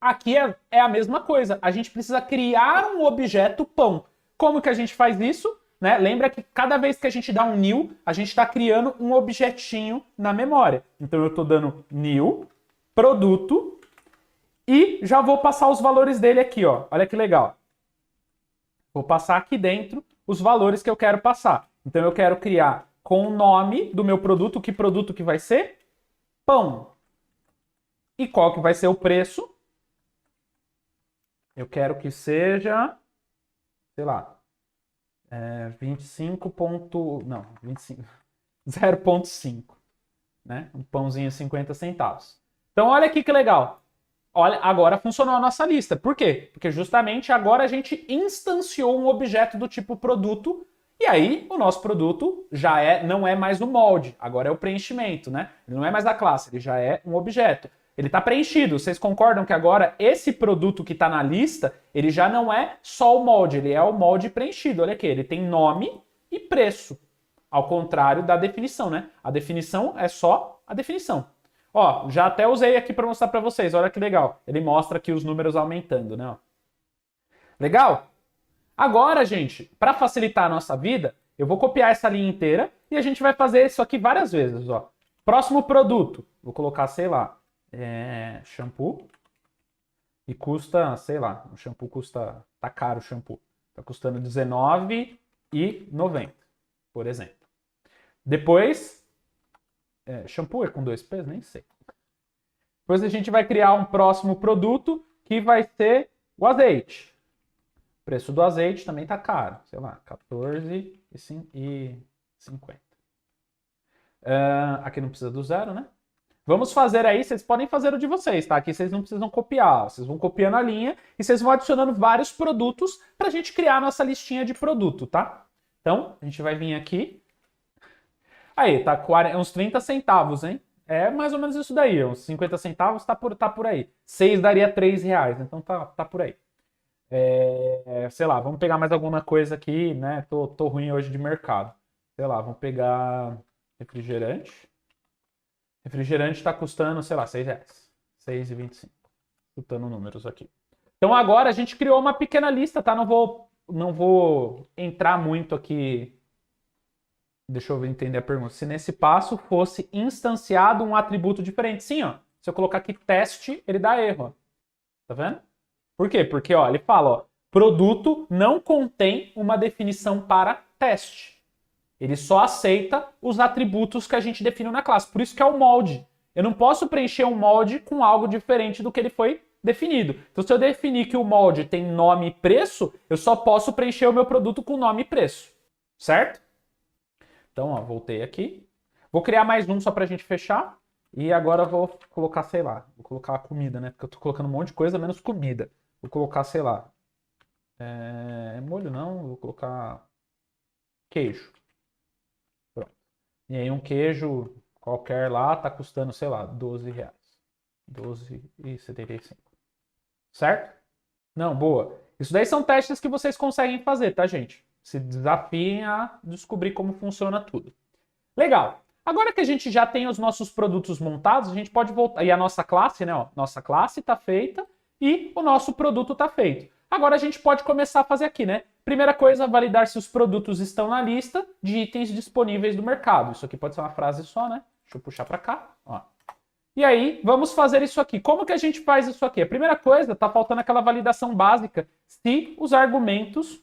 Aqui é a mesma coisa. A gente precisa criar um objeto pão. Como que a gente faz isso? Né? Lembra que cada vez que a gente dá um new, a gente está criando um objetinho na memória. Então eu estou dando new, produto, e já vou passar os valores dele aqui, ó. Olha que legal. Vou passar aqui dentro os valores que eu quero passar. Então eu quero criar com o nome do meu produto. Que produto que vai ser? Pão. E qual que vai ser o preço? Eu quero que seja, sei lá, 0,5, né? Um pãozinho 50 centavos. Então olha aqui que legal. Olha, agora funcionou a nossa lista. Por quê? Porque justamente agora a gente instanciou um objeto do tipo produto e aí o nosso produto já não é mais o molde, agora é o preenchimento, né? Ele não é mais a classe, ele já é um objeto. Ele está preenchido. Vocês concordam que agora esse produto que está na lista, ele já não é só o molde, ele é o molde preenchido. Olha aqui, ele tem nome e preço. Ao contrário da definição, né? A definição é só a definição. Ó, já até usei aqui para mostrar para vocês. Olha que legal. Ele mostra aqui os números aumentando, né? Ó. Legal? Agora, gente, para facilitar a nossa vida, eu vou copiar essa linha inteira e a gente vai fazer isso aqui várias vezes, ó. Próximo produto. Vou colocar, sei lá, shampoo. E custa, sei lá, o shampoo custa... Tá caro o shampoo. Tá custando R$19,90, por exemplo. Depois... shampoo é com 2 P's? Nem sei. Depois a gente vai criar um próximo produto que vai ser o azeite. O preço do azeite também tá caro. Sei lá, R$14,50. Aqui não precisa do 0, né? Vamos fazer aí, vocês podem fazer o de vocês, tá? Aqui vocês não precisam copiar. Vocês vão copiando a linha e vocês vão adicionando vários produtos pra gente criar a nossa listinha de produto, tá? Então, a gente vai vir aqui. Aí, tá uns 30 centavos, hein? É mais ou menos isso daí. Uns 50 centavos tá por aí. 6 daria R$3, então tá por aí. Sei lá, vamos pegar mais alguma coisa aqui, né? Tô ruim hoje de mercado. Sei lá, vamos pegar refrigerante. Refrigerante tá custando, sei lá, R$6. 6,25. Chutando números aqui. Então agora a gente criou uma pequena lista, tá? Não vou entrar muito aqui. Deixa eu entender a pergunta. Se nesse passo fosse instanciado um atributo diferente. Sim, ó. Se eu colocar aqui teste, ele dá erro. Ó. Tá vendo? Por quê? Porque ó, ele fala, ó, produto não contém uma definição para teste. Ele só aceita os atributos que a gente definiu na classe. Por isso que é o molde. Eu não posso preencher um molde com algo diferente do que ele foi definido. Então, se eu definir que o molde tem nome e preço, eu só posso preencher o meu produto com nome e preço. Certo? Então, ó, voltei aqui. Vou criar mais um só pra gente fechar. E agora eu vou colocar, sei lá, vou colocar a comida, né? Porque eu tô colocando um monte de coisa, menos comida. Vou colocar, sei lá, molho não, vou colocar queijo. Pronto. E aí um queijo qualquer lá tá custando, sei lá, R$12. R$12,75. Certo? Não, boa. Isso daí são testes que vocês conseguem fazer, tá, gente? Se desafiem a descobrir como funciona tudo. Legal. Agora que a gente já tem os nossos produtos montados, a gente pode voltar. E a nossa classe, né? Ó, nossa classe está feita e o nosso produto está feito. Agora a gente pode começar a fazer aqui, né? Primeira coisa, validar se os produtos estão na lista de itens disponíveis do mercado. Isso aqui pode ser uma frase só, né? Deixa eu puxar para cá. Ó. E aí, vamos fazer isso aqui. Como que a gente faz isso aqui? A primeira coisa, tá faltando aquela validação básica se os argumentos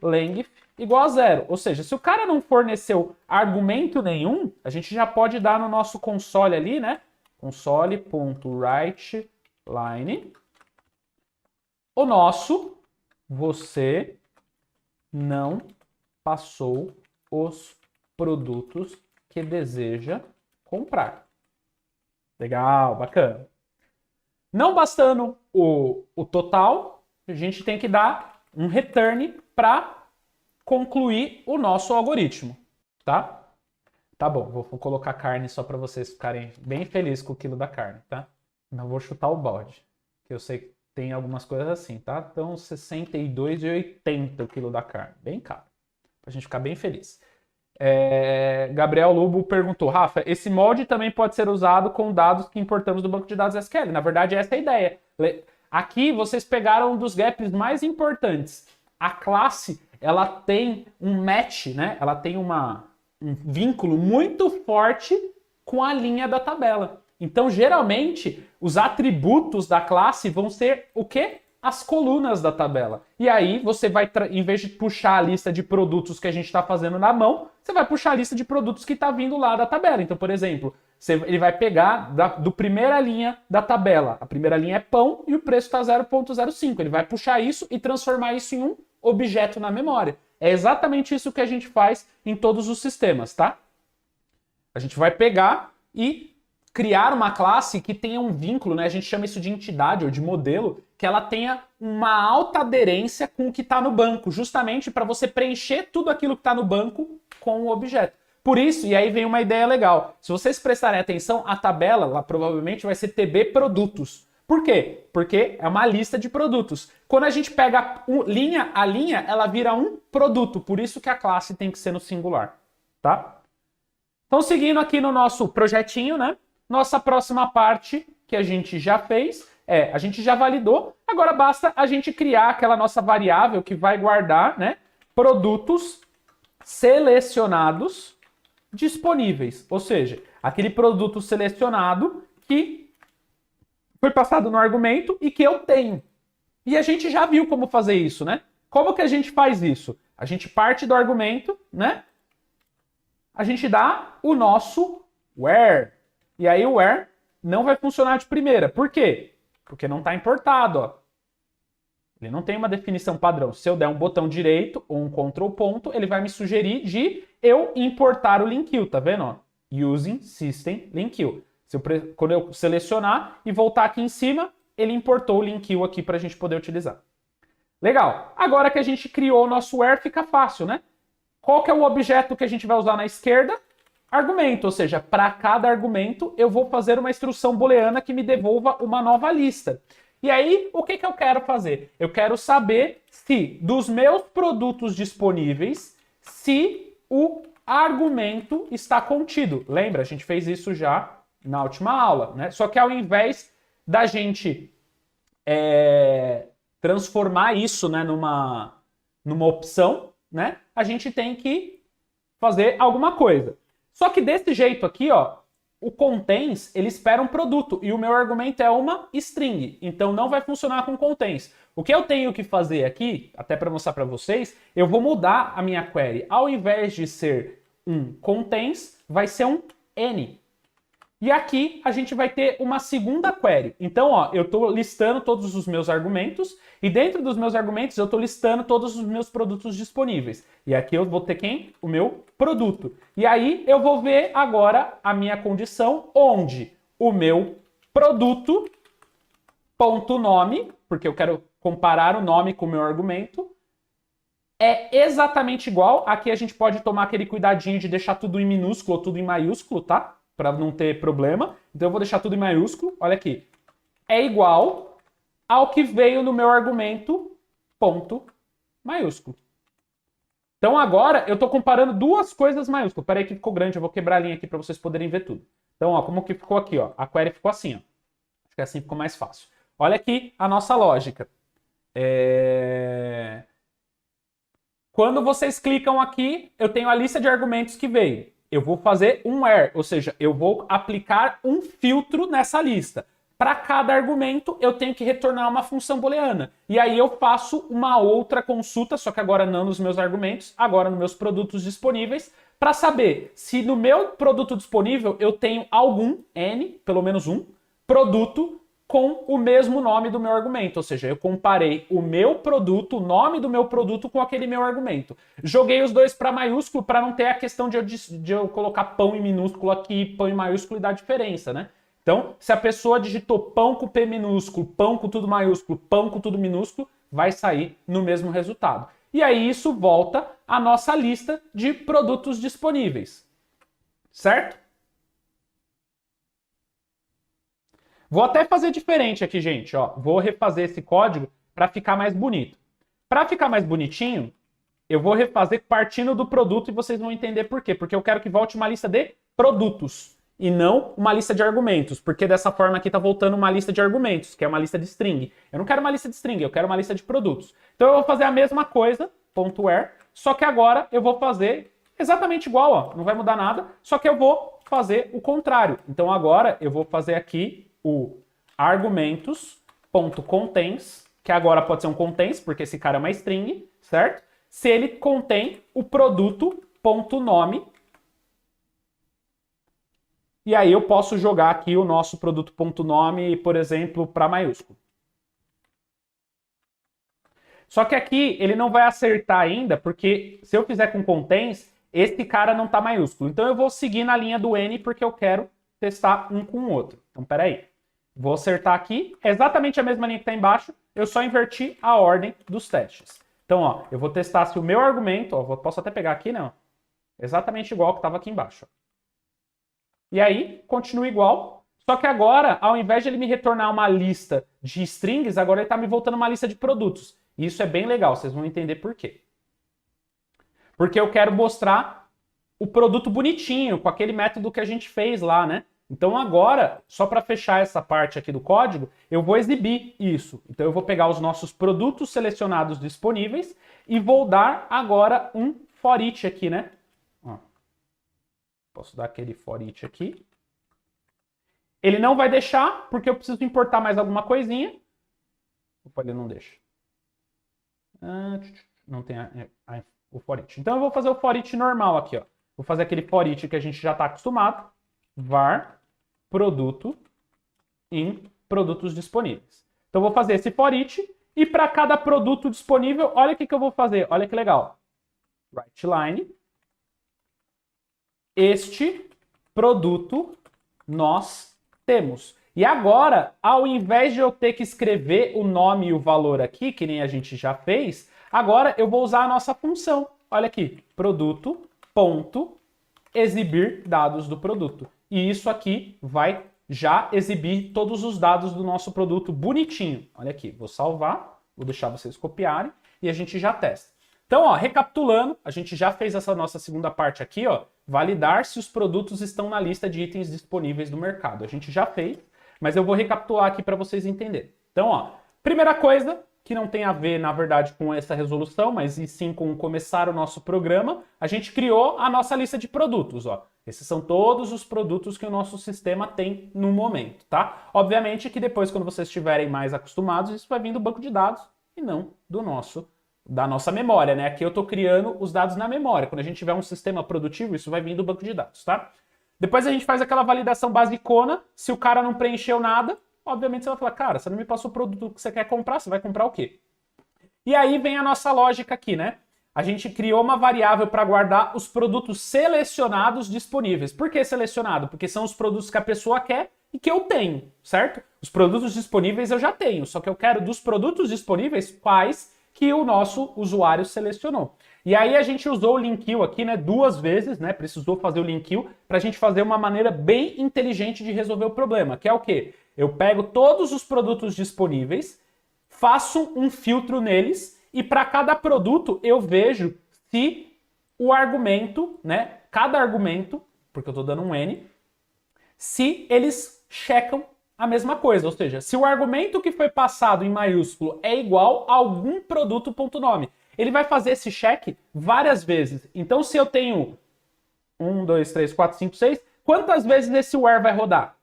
length igual a 0. Ou seja, se o cara não forneceu argumento nenhum, a gente já pode dar no nosso console ali, né? console.writeLine. O nosso, você não passou os produtos que deseja comprar. Legal, bacana. Não bastando o total, a gente tem que dar um return para concluir o nosso algoritmo, tá? Tá bom, vou colocar carne só para vocês ficarem bem felizes com o quilo da carne, tá? Não vou chutar o balde, que eu sei que tem algumas coisas assim, tá? Então, R$ 62,80 o quilo da carne, bem caro, pra gente ficar bem feliz. Gabriel Lubo perguntou, Rafa, esse molde também pode ser usado com dados que importamos do banco de dados SQL. Na verdade, essa é a ideia. Aqui, vocês pegaram um dos gaps mais importantes. A classe, ela tem um match, né? Ela tem um vínculo muito forte com a linha da tabela. Então, geralmente, os atributos da classe vão ser o quê? As colunas da tabela. E aí, você vai, em vez de puxar a lista de produtos que a gente está fazendo na mão, você vai puxar a lista de produtos que está vindo lá da tabela. Então, por exemplo, ele vai pegar do primeira linha da tabela. A primeira linha é pão e o preço está 0,05. Ele vai puxar isso e transformar isso em um objeto na memória. É exatamente isso que a gente faz em todos os sistemas, tá? A gente vai pegar e criar uma classe que tenha um vínculo, né? A gente chama isso de entidade ou de modelo, que ela tenha uma alta aderência com o que está no banco, justamente para você preencher tudo aquilo que está no banco com o objeto. Por isso, e aí vem uma ideia legal, se vocês prestarem atenção, a tabela lá provavelmente vai ser TB produtos. Por quê? Porque é uma lista de produtos. Quando a gente pega linha a linha, ela vira um produto, por isso que a classe tem que ser no singular, tá? Então, seguindo aqui no nosso projetinho, né? Nossa próxima parte que a gente já fez a gente já validou, agora basta a gente criar aquela nossa variável que vai guardar, né, produtos selecionados disponíveis. Ou seja, aquele produto selecionado que foi passado no argumento e que eu tenho. E a gente já viu como fazer isso, né? Como que a gente faz isso? A gente parte do argumento, né? A gente dá o nosso where. E aí o where não vai funcionar de primeira. Por quê? Porque não está importado, ó. Ele não tem uma definição padrão. Se eu der um botão direito ou um Ctrl ponto, ele vai me sugerir de eu importar o linkil, tá vendo? Ó? Using System Linkil. Quando eu selecionar e voltar aqui em cima, ele importou o linkil aqui para a gente poder utilizar. Legal. Agora que a gente criou o nosso where, fica fácil, né? Qual que é o objeto que a gente vai usar na esquerda? Argumento, ou seja, para cada argumento eu vou fazer uma instrução booleana que me devolva uma nova lista. E aí, o que eu quero fazer? Eu quero saber se dos meus produtos disponíveis, se o argumento está contido. Lembra? A gente fez isso já na última aula, né? Só que ao invés da gente transformar isso, né, numa opção, né, a gente tem que fazer alguma coisa. Só que desse jeito aqui, ó, o contains, ele espera um produto e o meu argumento é uma string. Então não vai funcionar com contains. O que eu tenho que fazer aqui, até para mostrar para vocês, eu vou mudar a minha query. Ao invés de ser um contains, vai ser um any. E aqui a gente vai ter uma segunda query. Então, ó, eu estou listando todos os meus argumentos e dentro dos meus argumentos eu estou listando todos os meus produtos disponíveis. E aqui eu vou ter quem? O meu produto. E aí eu vou ver agora a minha condição onde o meu produto ponto nome, porque eu quero comparar o nome com o meu argumento, é exatamente igual. Aqui a gente pode tomar aquele cuidadinho de deixar tudo em minúsculo ou tudo em maiúsculo, tá? Para não ter problema. Então eu vou deixar tudo em maiúsculo. Olha aqui. É igual ao que veio no meu argumento ponto maiúsculo. Então agora eu estou comparando duas coisas maiúsculas. Peraí que ficou grande, eu vou quebrar a linha aqui para vocês poderem ver tudo. Então, ó, como que ficou aqui, ó? A query ficou assim, ó. Acho que assim ficou mais fácil. Olha aqui a nossa lógica. Quando vocês clicam aqui, eu tenho a lista de argumentos que veio. Eu vou fazer um where, ou seja, eu vou aplicar um filtro nessa lista. para cada argumento eu tenho que retornar uma função booleana. E aí eu faço uma outra consulta, só que agora não nos meus argumentos, agora nos meus produtos disponíveis, para saber se no meu produto disponível eu tenho algum, N, pelo menos um, produto com o mesmo nome do meu argumento. Ou seja, eu comparei o meu produto, o nome do meu produto com aquele meu argumento. Joguei os dois para maiúsculo para não ter a questão de eu colocar pão em minúsculo aqui, pão em maiúsculo e dar diferença, né? Então, se a pessoa digitou pão com P minúsculo, pão com tudo maiúsculo, pão com tudo minúsculo, vai sair no mesmo resultado. E aí isso volta à nossa lista de produtos disponíveis. Certo? Vou até fazer diferente aqui, gente. Ó, vou refazer esse código para ficar mais bonito. Para ficar mais bonitinho, eu vou refazer partindo do produto e vocês vão entender por quê. Porque eu quero que volte uma lista de produtos e não uma lista de argumentos, porque dessa forma aqui tá voltando uma lista de argumentos, que é uma lista de string. Eu não quero uma lista de string, eu quero uma lista de produtos. Então eu vou fazer a mesma coisa, .where, só que agora eu vou fazer exatamente igual, ó, não vai mudar nada, só que eu vou fazer o contrário. Então agora eu vou fazer aqui o argumentos.contains, que agora pode ser um contains, porque esse cara é uma string, certo? Se ele contém o produto.nome. E aí eu posso jogar aqui o nosso produto.nome, por exemplo, para maiúsculo. Só que aqui ele não vai acertar ainda, porque se eu fizer com contains, esse cara não está maiúsculo. Então eu vou seguir na linha do N, porque eu quero testar um com o outro. Então, peraí. Vou acertar aqui, é exatamente a mesma linha que está embaixo, eu só inverti a ordem dos testes. Então, ó, eu vou testar se o meu argumento, ó, posso até pegar aqui, não, exatamente igual que estava aqui embaixo. Ó. E aí, continua igual, só que agora, ao invés de ele me retornar uma lista de strings, agora ele está me voltando uma lista de produtos. E isso é bem legal, vocês vão entender por quê. Porque eu quero mostrar o produto bonitinho, com aquele método que a gente fez lá, né? Então agora, só para fechar essa parte aqui do código, eu vou exibir isso. Então eu vou pegar os nossos produtos selecionados disponíveis e vou dar agora um for each aqui, né? Ó. Posso dar aquele for each aqui. Ele não vai deixar, porque eu preciso importar mais alguma coisinha. Opa, ele não deixa. Não tem o for each. Então eu vou fazer o for each normal aqui, ó. Vou fazer aquele for each que a gente já está acostumado. Var produto em produtos disponíveis. Então eu vou fazer esse for each e para cada produto disponível, olha o que eu vou fazer. Olha que legal. Writeline. Este produto nós temos. E agora, ao invés de eu ter que escrever o nome e o valor aqui, que nem a gente já fez, agora eu vou usar a nossa função. Olha aqui, produto.exibir dados do produto. E isso aqui vai já exibir todos os dados do nosso produto bonitinho. Olha aqui, vou salvar, vou deixar vocês copiarem e a gente já testa. Então, ó, recapitulando, a gente já fez essa nossa segunda parte aqui, ó, validar se os produtos estão na lista de itens disponíveis do mercado. A gente já fez, mas eu vou recapitular aqui para vocês entenderem. Então, ó, primeira coisa, que não tem a ver, na verdade, com essa resolução, mas e sim com começar o nosso programa, a gente criou a nossa lista de produtos, ó. Esses são todos os produtos que o nosso sistema tem no momento, tá? Obviamente que depois, quando vocês estiverem mais acostumados, isso vai vir do banco de dados e não da nossa memória, né? Aqui eu estou criando os dados na memória. Quando a gente tiver um sistema produtivo, isso vai vir do banco de dados, tá? Depois a gente faz aquela validação basicona. Se o cara não preencheu nada, obviamente você vai falar, cara, você não me passou o produto que você quer comprar, você vai comprar o quê? E aí vem a nossa lógica aqui, né? A gente criou uma variável para guardar os produtos selecionados disponíveis. Por que selecionado? Porque são os produtos que a pessoa quer e que eu tenho, certo? Os produtos disponíveis eu já tenho, só que eu quero dos produtos disponíveis quais que o nosso usuário selecionou. E aí a gente usou o link aqui, né, 2 vezes, né? Precisou fazer o link para a gente fazer uma maneira bem inteligente de resolver o problema, que é o quê? Eu pego todos os produtos disponíveis, faço um filtro neles e para cada produto eu vejo se o argumento, né, cada argumento, porque eu estou dando um N, se eles checam a mesma coisa, ou seja, se o argumento que foi passado em maiúsculo é igual a algum produto.nome. Ele vai fazer esse check várias vezes. Então, se eu tenho 1, 2, 3, 4, 5, 6, quantas vezes esse where vai rodar?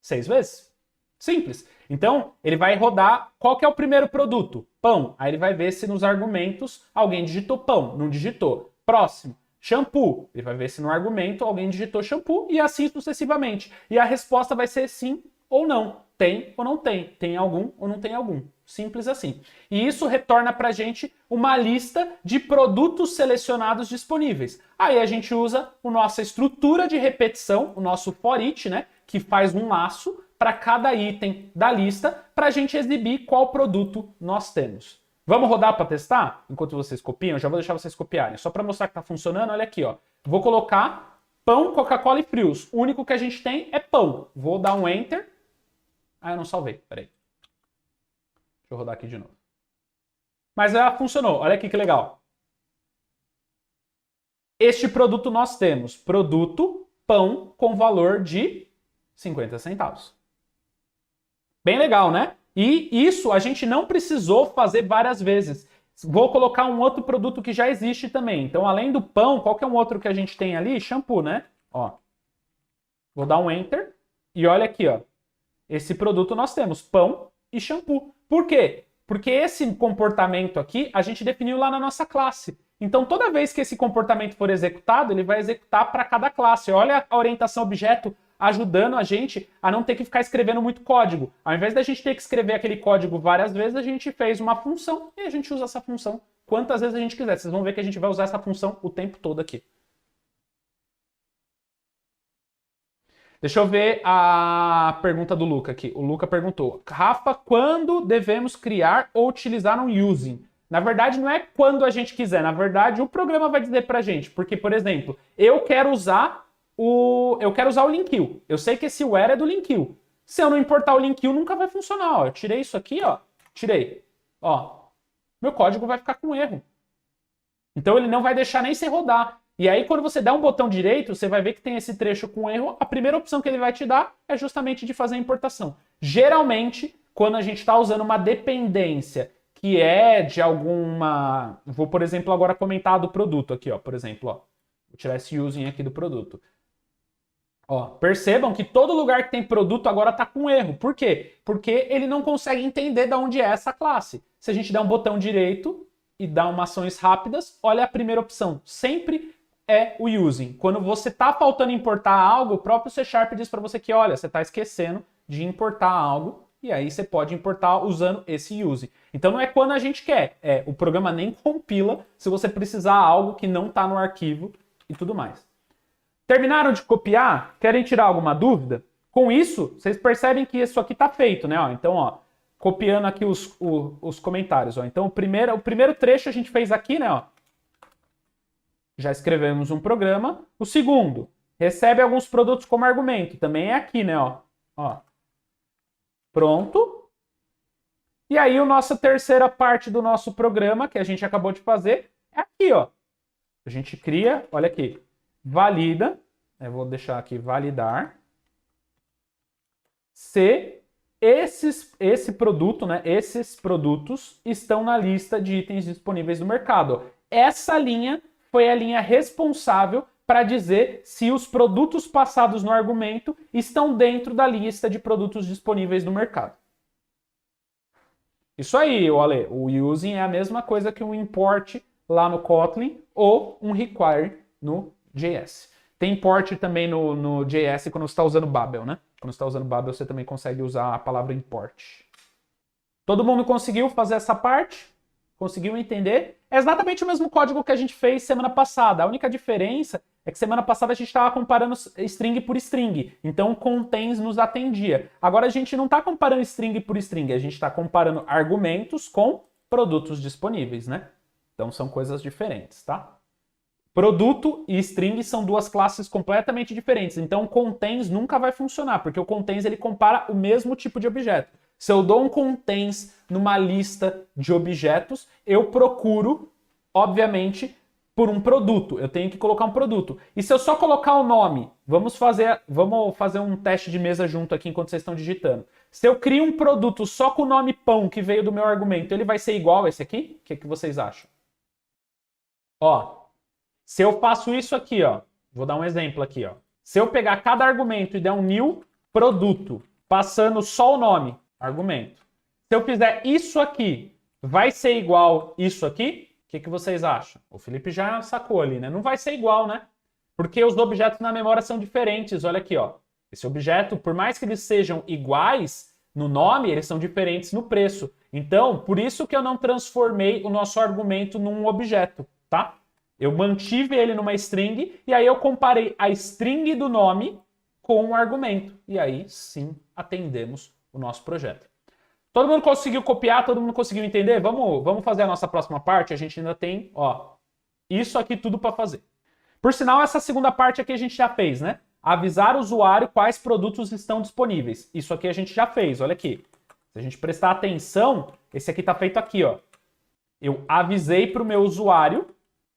6 vezes. Simples. Então, ele vai rodar qual que é o primeiro produto? Pão. Aí ele vai ver se nos argumentos alguém digitou pão, não digitou. Próximo. Shampoo. Ele vai ver se no argumento alguém digitou shampoo e assim sucessivamente. E a resposta vai ser sim ou não. Tem ou não tem. Tem algum ou não tem algum. Simples assim. E isso retorna pra gente uma lista de produtos selecionados disponíveis. Aí a gente usa a nossa estrutura de repetição, o nosso for each, né? Que faz um laço para cada item da lista para a gente exibir qual produto nós temos. Vamos rodar para testar? Enquanto vocês copiam, eu já vou deixar vocês copiarem. Só para mostrar que está funcionando, olha aqui, ó. Vou colocar pão, Coca-Cola e frios. O único que a gente tem é pão. Vou dar um Enter. Ah, eu não salvei. Peraí. Deixa eu rodar aqui de novo. Mas já funcionou. Olha aqui que legal. Este produto nós temos. Produto pão com valor de 50 centavos. Bem legal, né? E isso a gente não precisou fazer várias vezes. Vou colocar um outro produto que já existe também. Então, além do pão, qual que é um outro que a gente tem ali? Shampoo, né? Ó. Vou dar um Enter. E olha aqui, ó. Esse produto nós temos pão e shampoo. Por quê? Porque esse comportamento aqui a gente definiu lá na nossa classe. Então, toda vez que esse comportamento for executado, ele vai executar para cada classe. Olha a orientação objeto ajudando a gente a não ter que ficar escrevendo muito código. Ao invés da gente ter que escrever aquele código várias vezes, a gente fez uma função e a gente usa essa função quantas vezes a gente quiser. Vocês vão ver que a gente vai usar essa função o tempo todo aqui. Deixa eu ver a pergunta do Luca aqui. O Luca perguntou: Rafa, quando devemos criar ou utilizar um using? Na verdade, não é quando a gente quiser. Na verdade, o programa vai dizer pra gente. Porque, por exemplo, eu quero usar o linkill. Eu sei que esse where é do linkill. Se eu não importar o linkill, nunca vai funcionar. Ó. Eu tirei isso aqui, ó. Tirei. Ó. Meu código vai ficar com erro. Então ele não vai deixar nem você rodar. E aí, quando você dá um botão direito, você vai ver que tem esse trecho com erro. A primeira opção que ele vai te dar é justamente de fazer a importação. Geralmente, quando a gente está usando uma dependência que é de alguma... Vou, por exemplo, agora comentar a do produto aqui, ó. Por exemplo, ó. Vou tirar esse using aqui do produto. Ó, percebam que todo lugar que tem produto agora está com erro. Por quê? Porque ele não consegue entender de onde é essa classe. Se a gente der um botão direito e dar umas ações rápidas, olha a primeira opção. Sempre é o using. Quando você está faltando importar algo, o próprio C# diz para você que, olha, você está esquecendo de importar algo, e aí você pode importar usando esse using. Então não é quando a gente quer, o programa nem compila se você precisar algo que não está no arquivo e tudo mais. Terminaram de copiar? Querem tirar alguma dúvida? Com isso, vocês percebem que isso aqui está feito, né? Ó, então, ó, copiando aqui os comentários. Ó. Então, o primeiro trecho a gente fez aqui, né? Ó. Já escrevemos um programa. O segundo, recebe alguns produtos como argumento. Também é aqui, né? Ó. Pronto. E aí, a nossa terceira parte do nosso programa, que a gente acabou de fazer, é aqui, ó. A gente cria, olha aqui, valida. Eu vou deixar aqui validar. Se esse produto, né, esses produtos estão na lista de itens disponíveis no mercado. Essa linha foi a linha responsável para dizer se os produtos passados no argumento estão dentro da lista de produtos disponíveis no mercado. Isso aí, Ale. O using é a mesma coisa que um import lá no Kotlin ou um require no JS. Tem import também no JS quando você está usando Babel, né? Quando você está usando Babel, você também consegue usar a palavra import. Todo mundo conseguiu fazer essa parte? Conseguiu entender? É exatamente o mesmo código que a gente fez semana passada. A única diferença é que semana passada a gente estava comparando string por string. Então, contains nos atendia. Agora a gente não está comparando string por string. A gente está comparando argumentos com produtos disponíveis, né? Então, são coisas diferentes, tá? Produto e string são duas classes completamente diferentes. Então, o contains nunca vai funcionar, porque o contains ele compara o mesmo tipo de objeto. Se eu dou um contains numa lista de objetos, eu procuro, obviamente, por um produto. Eu tenho que colocar um produto. E se eu só colocar o nome, vamos fazer um teste de mesa junto aqui enquanto vocês estão digitando. Se eu crio um produto só com o nome pão que veio do meu argumento, ele vai ser igual a esse aqui? O que vocês acham? Ó. Se eu faço isso aqui, ó, vou dar um exemplo aqui, ó. Se eu pegar cada argumento e der um new produto, passando só o nome, argumento. Se eu fizer isso aqui, vai ser igual isso aqui? O que vocês acham? O Felipe já sacou ali, né? Não vai ser igual, né? Porque os objetos na memória são diferentes. Olha aqui, ó. Esse objeto, por mais que eles sejam iguais no nome, eles são diferentes no preço. Então, por isso que eu não transformei o nosso argumento num objeto, tá? Eu mantive ele numa string e aí eu comparei a string do nome com o argumento. E aí, sim, atendemos o nosso projeto. Todo mundo conseguiu copiar? Todo mundo conseguiu entender? Vamos fazer a nossa próxima parte. A gente ainda tem, ó, isso aqui tudo para fazer. Por sinal, essa segunda parte aqui a gente já fez, né? Avisar o usuário quais produtos estão disponíveis. Isso aqui a gente já fez, olha aqui. Se a gente prestar atenção, esse aqui está feito aqui, ó. Eu avisei para o meu usuário,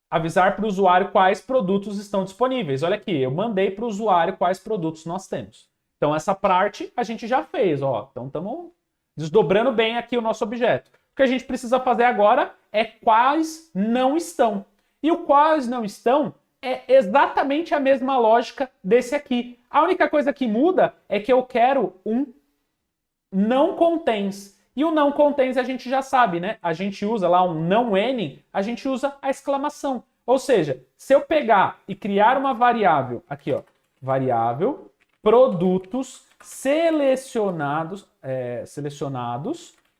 avisar para o usuário quais produtos estão disponíveis. Olha aqui, eu mandei para o usuário quais produtos nós temos. Então, essa parte a gente já fez, ó. Então, estamos desdobrando bem aqui o nosso objeto. O que a gente precisa fazer agora é quais não estão. E o quais não estão é exatamente a mesma lógica desse aqui. A única coisa que muda é que eu quero um não contains. E o não contains a gente já sabe, né? A gente usa lá um não any, a gente usa a exclamação. Ou seja, se eu pegar e criar uma variável, aqui ó, variável, produtos selecionados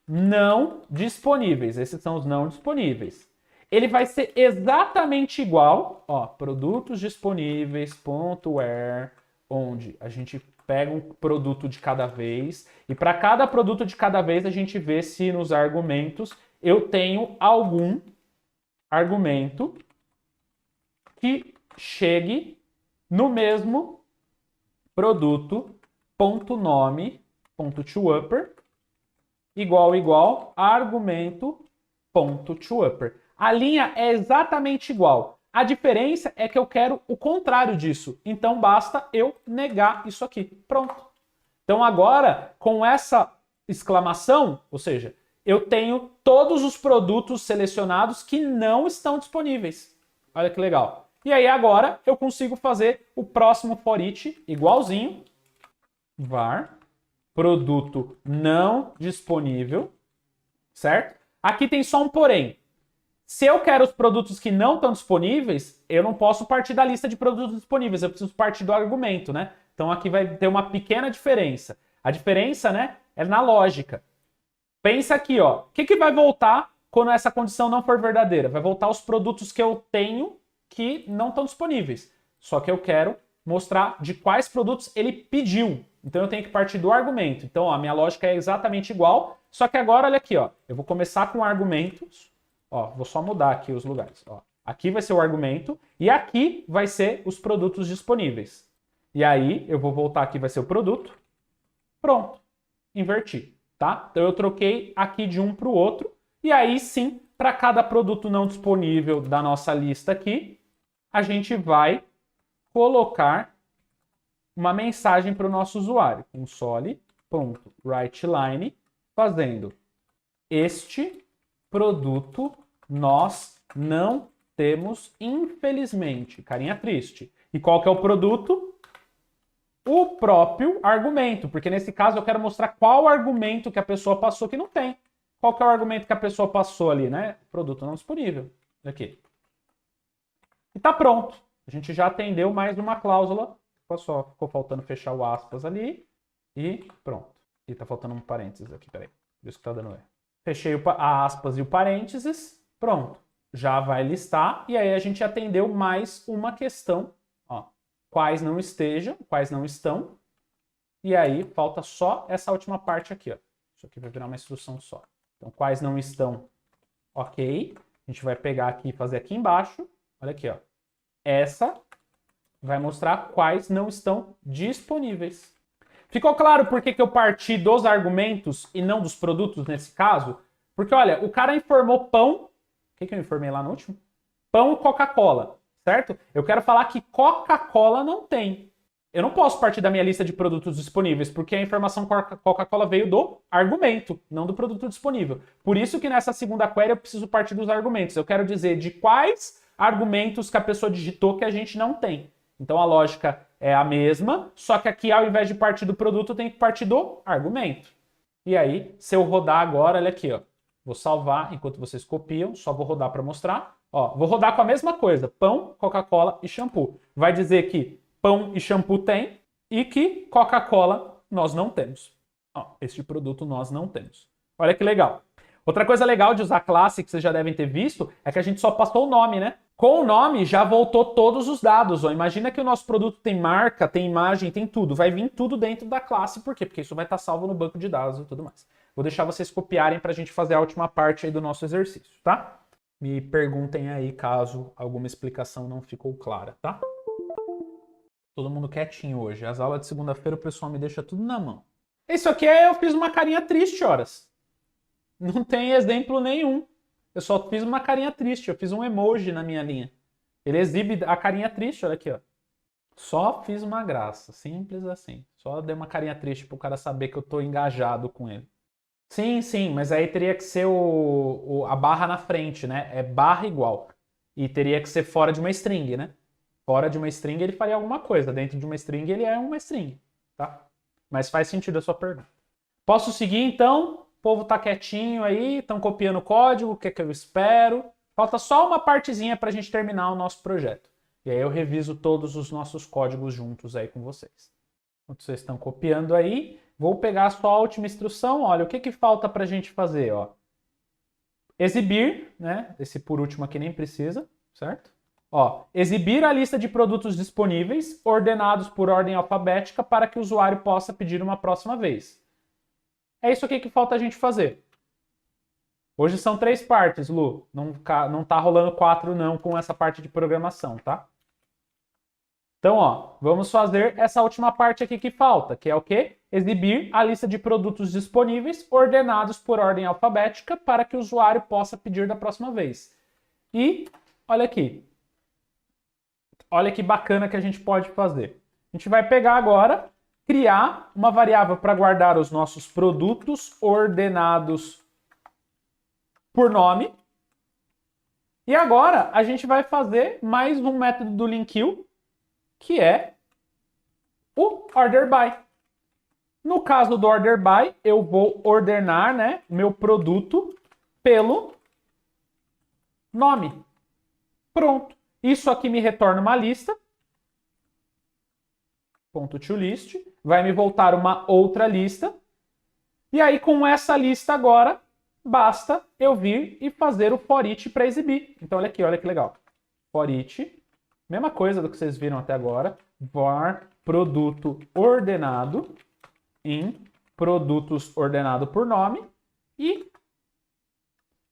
não disponíveis. Esses são os não disponíveis. Ele vai ser exatamente igual, ó, produtos disponíveis.where, onde a gente pega um produto de cada vez e para cada produto de cada vez a gente vê se nos argumentos eu tenho algum argumento que chegue no mesmo produto.nome.toUpper igual argumento.toUpper. A linha é exatamente igual. A diferença é que eu quero o contrário disso. Então basta eu negar isso aqui. Pronto. Então agora, com essa exclamação, ou seja, eu tenho todos os produtos selecionados que não estão disponíveis. Olha que legal. E aí agora eu consigo fazer o próximo for each igualzinho. Var produto não disponível, certo? Aqui tem só um porém. Se eu quero os produtos que não estão disponíveis, eu não posso partir da lista de produtos disponíveis, eu preciso partir do argumento, né? Então aqui vai ter uma pequena diferença. A diferença, né, é na lógica. Pensa aqui, ó. O que vai voltar quando essa condição não for verdadeira? Vai voltar os produtos que eu tenho que não estão disponíveis. Só que eu quero mostrar de quais produtos ele pediu. Então eu tenho que partir do argumento. Então, ó, a minha lógica é exatamente igual, só que agora, olha aqui, ó. Eu vou começar com argumentos. Ó, vou só mudar aqui os lugares. Ó, aqui vai ser o argumento e aqui vai ser os produtos disponíveis. E aí eu vou voltar aqui, vai ser o produto. Pronto. Inverti, tá? Então eu troquei aqui de um para o outro. E aí sim, para cada produto não disponível da nossa lista aqui, a gente vai colocar uma mensagem para o nosso usuário. Console.writeLine fazendo este produto nós não temos, infelizmente. Carinha triste. E qual que é o produto? O próprio argumento, porque nesse caso eu quero mostrar qual argumento que a pessoa passou que não tem. Qual que é o argumento que a pessoa passou ali, né? Produto não disponível. Aqui. E tá pronto. A gente já atendeu mais uma cláusula. Só ficou faltando fechar o aspas ali. E pronto. E tá faltando um parênteses aqui, peraí. Por isso que tá dando erro. Fechei a aspas e o parênteses, pronto. Já vai listar e aí a gente atendeu mais uma questão. Ó, quais não estejam, quais não estão. E aí falta só essa última parte aqui. Ó. Isso aqui vai virar uma instrução só. Então, quais não estão, ok. A gente vai pegar aqui e fazer aqui embaixo. Olha aqui, ó. Essa vai mostrar quais não estão disponíveis. Ficou claro por que eu parti dos argumentos e não dos produtos nesse caso? Porque, olha, o cara informou pão. O que eu informei lá no último? Pão e Coca-Cola, certo? Eu quero falar que Coca-Cola não tem. Eu não posso partir da minha lista de produtos disponíveis, porque a informação Coca-Cola veio do argumento, não do produto disponível. Por isso que nessa segunda query eu preciso partir dos argumentos. Eu quero dizer de quais argumentos que a pessoa digitou que a gente não tem. Então a lógica é a mesma, só que aqui ao invés de partir do produto, tem que partir do argumento. E aí, se eu rodar agora, olha aqui, ó. Vou salvar enquanto vocês copiam, só vou rodar para mostrar. Ó, vou rodar com a mesma coisa, pão, Coca-Cola e shampoo. Vai dizer que pão e shampoo tem e que Coca-Cola nós não temos. Ó, este produto nós não temos. Olha que legal. Outra coisa legal de usar classe, que vocês já devem ter visto, é que a gente só passou o nome, né? Com o nome já voltou todos os dados. Ó. Imagina que o nosso produto tem marca, tem imagem, tem tudo. Vai vir tudo dentro da classe. Por quê? Porque isso vai estar salvo no banco de dados e tudo mais. Vou deixar vocês copiarem para a gente fazer a última parte aí do nosso exercício, tá? Me perguntem aí caso alguma explicação não ficou clara, tá? Todo mundo quietinho hoje. As aulas de segunda-feira o pessoal me deixa tudo na mão. Isso aqui eu fiz uma carinha triste, horas. Não tem exemplo nenhum. Eu só fiz uma carinha triste. Eu fiz um emoji na minha linha. Ele exibe a carinha triste, olha aqui, ó. Só fiz uma graça. Simples assim. Só dei uma carinha triste pro cara saber que eu tô engajado com ele. Sim, sim, mas aí teria que ser a barra na frente, né? É barra igual. E teria que ser fora de uma string, né? Fora de uma string ele faria alguma coisa. Dentro de uma string ele é uma string, tá? Mas faz sentido a sua pergunta. Posso seguir então? O povo tá quietinho aí, estão copiando o código, o que é que eu espero? Falta só uma partezinha para a gente terminar o nosso projeto. E aí eu reviso todos os nossos códigos juntos aí com vocês. Enquanto vocês estão copiando aí, vou pegar só a última instrução. Olha, o que que falta para a gente fazer? Ó? Exibir, né? Esse por último aqui nem precisa, certo? Ó, exibir a lista de produtos disponíveis, ordenados por ordem alfabética, para que o usuário possa pedir uma próxima vez. É isso aqui que falta a gente fazer. Hoje são 3 partes, Lu. Não tá rolando 4 não com essa parte de programação, tá? Então, ó, vamos fazer essa última parte aqui que falta, que é o quê? Exibir a lista de produtos disponíveis ordenados por ordem alfabética para que o usuário possa pedir da próxima vez. E, olha aqui. Olha que bacana que a gente pode fazer. A gente vai pegar agora, criar uma variável para guardar os nossos produtos ordenados por nome. E agora a gente vai fazer mais um método do LINQ, que é o order by. No caso do order by, eu vou ordenar, né, meu produto pelo nome. Pronto. Isso aqui me retorna uma lista. .toList. Vai me voltar uma outra lista. E aí, com essa lista agora, basta eu vir e fazer o for each para exibir. Então, olha aqui, olha que legal. For each. Mesma coisa do que vocês viram até agora. Var produto ordenado em produtos ordenado por nome. E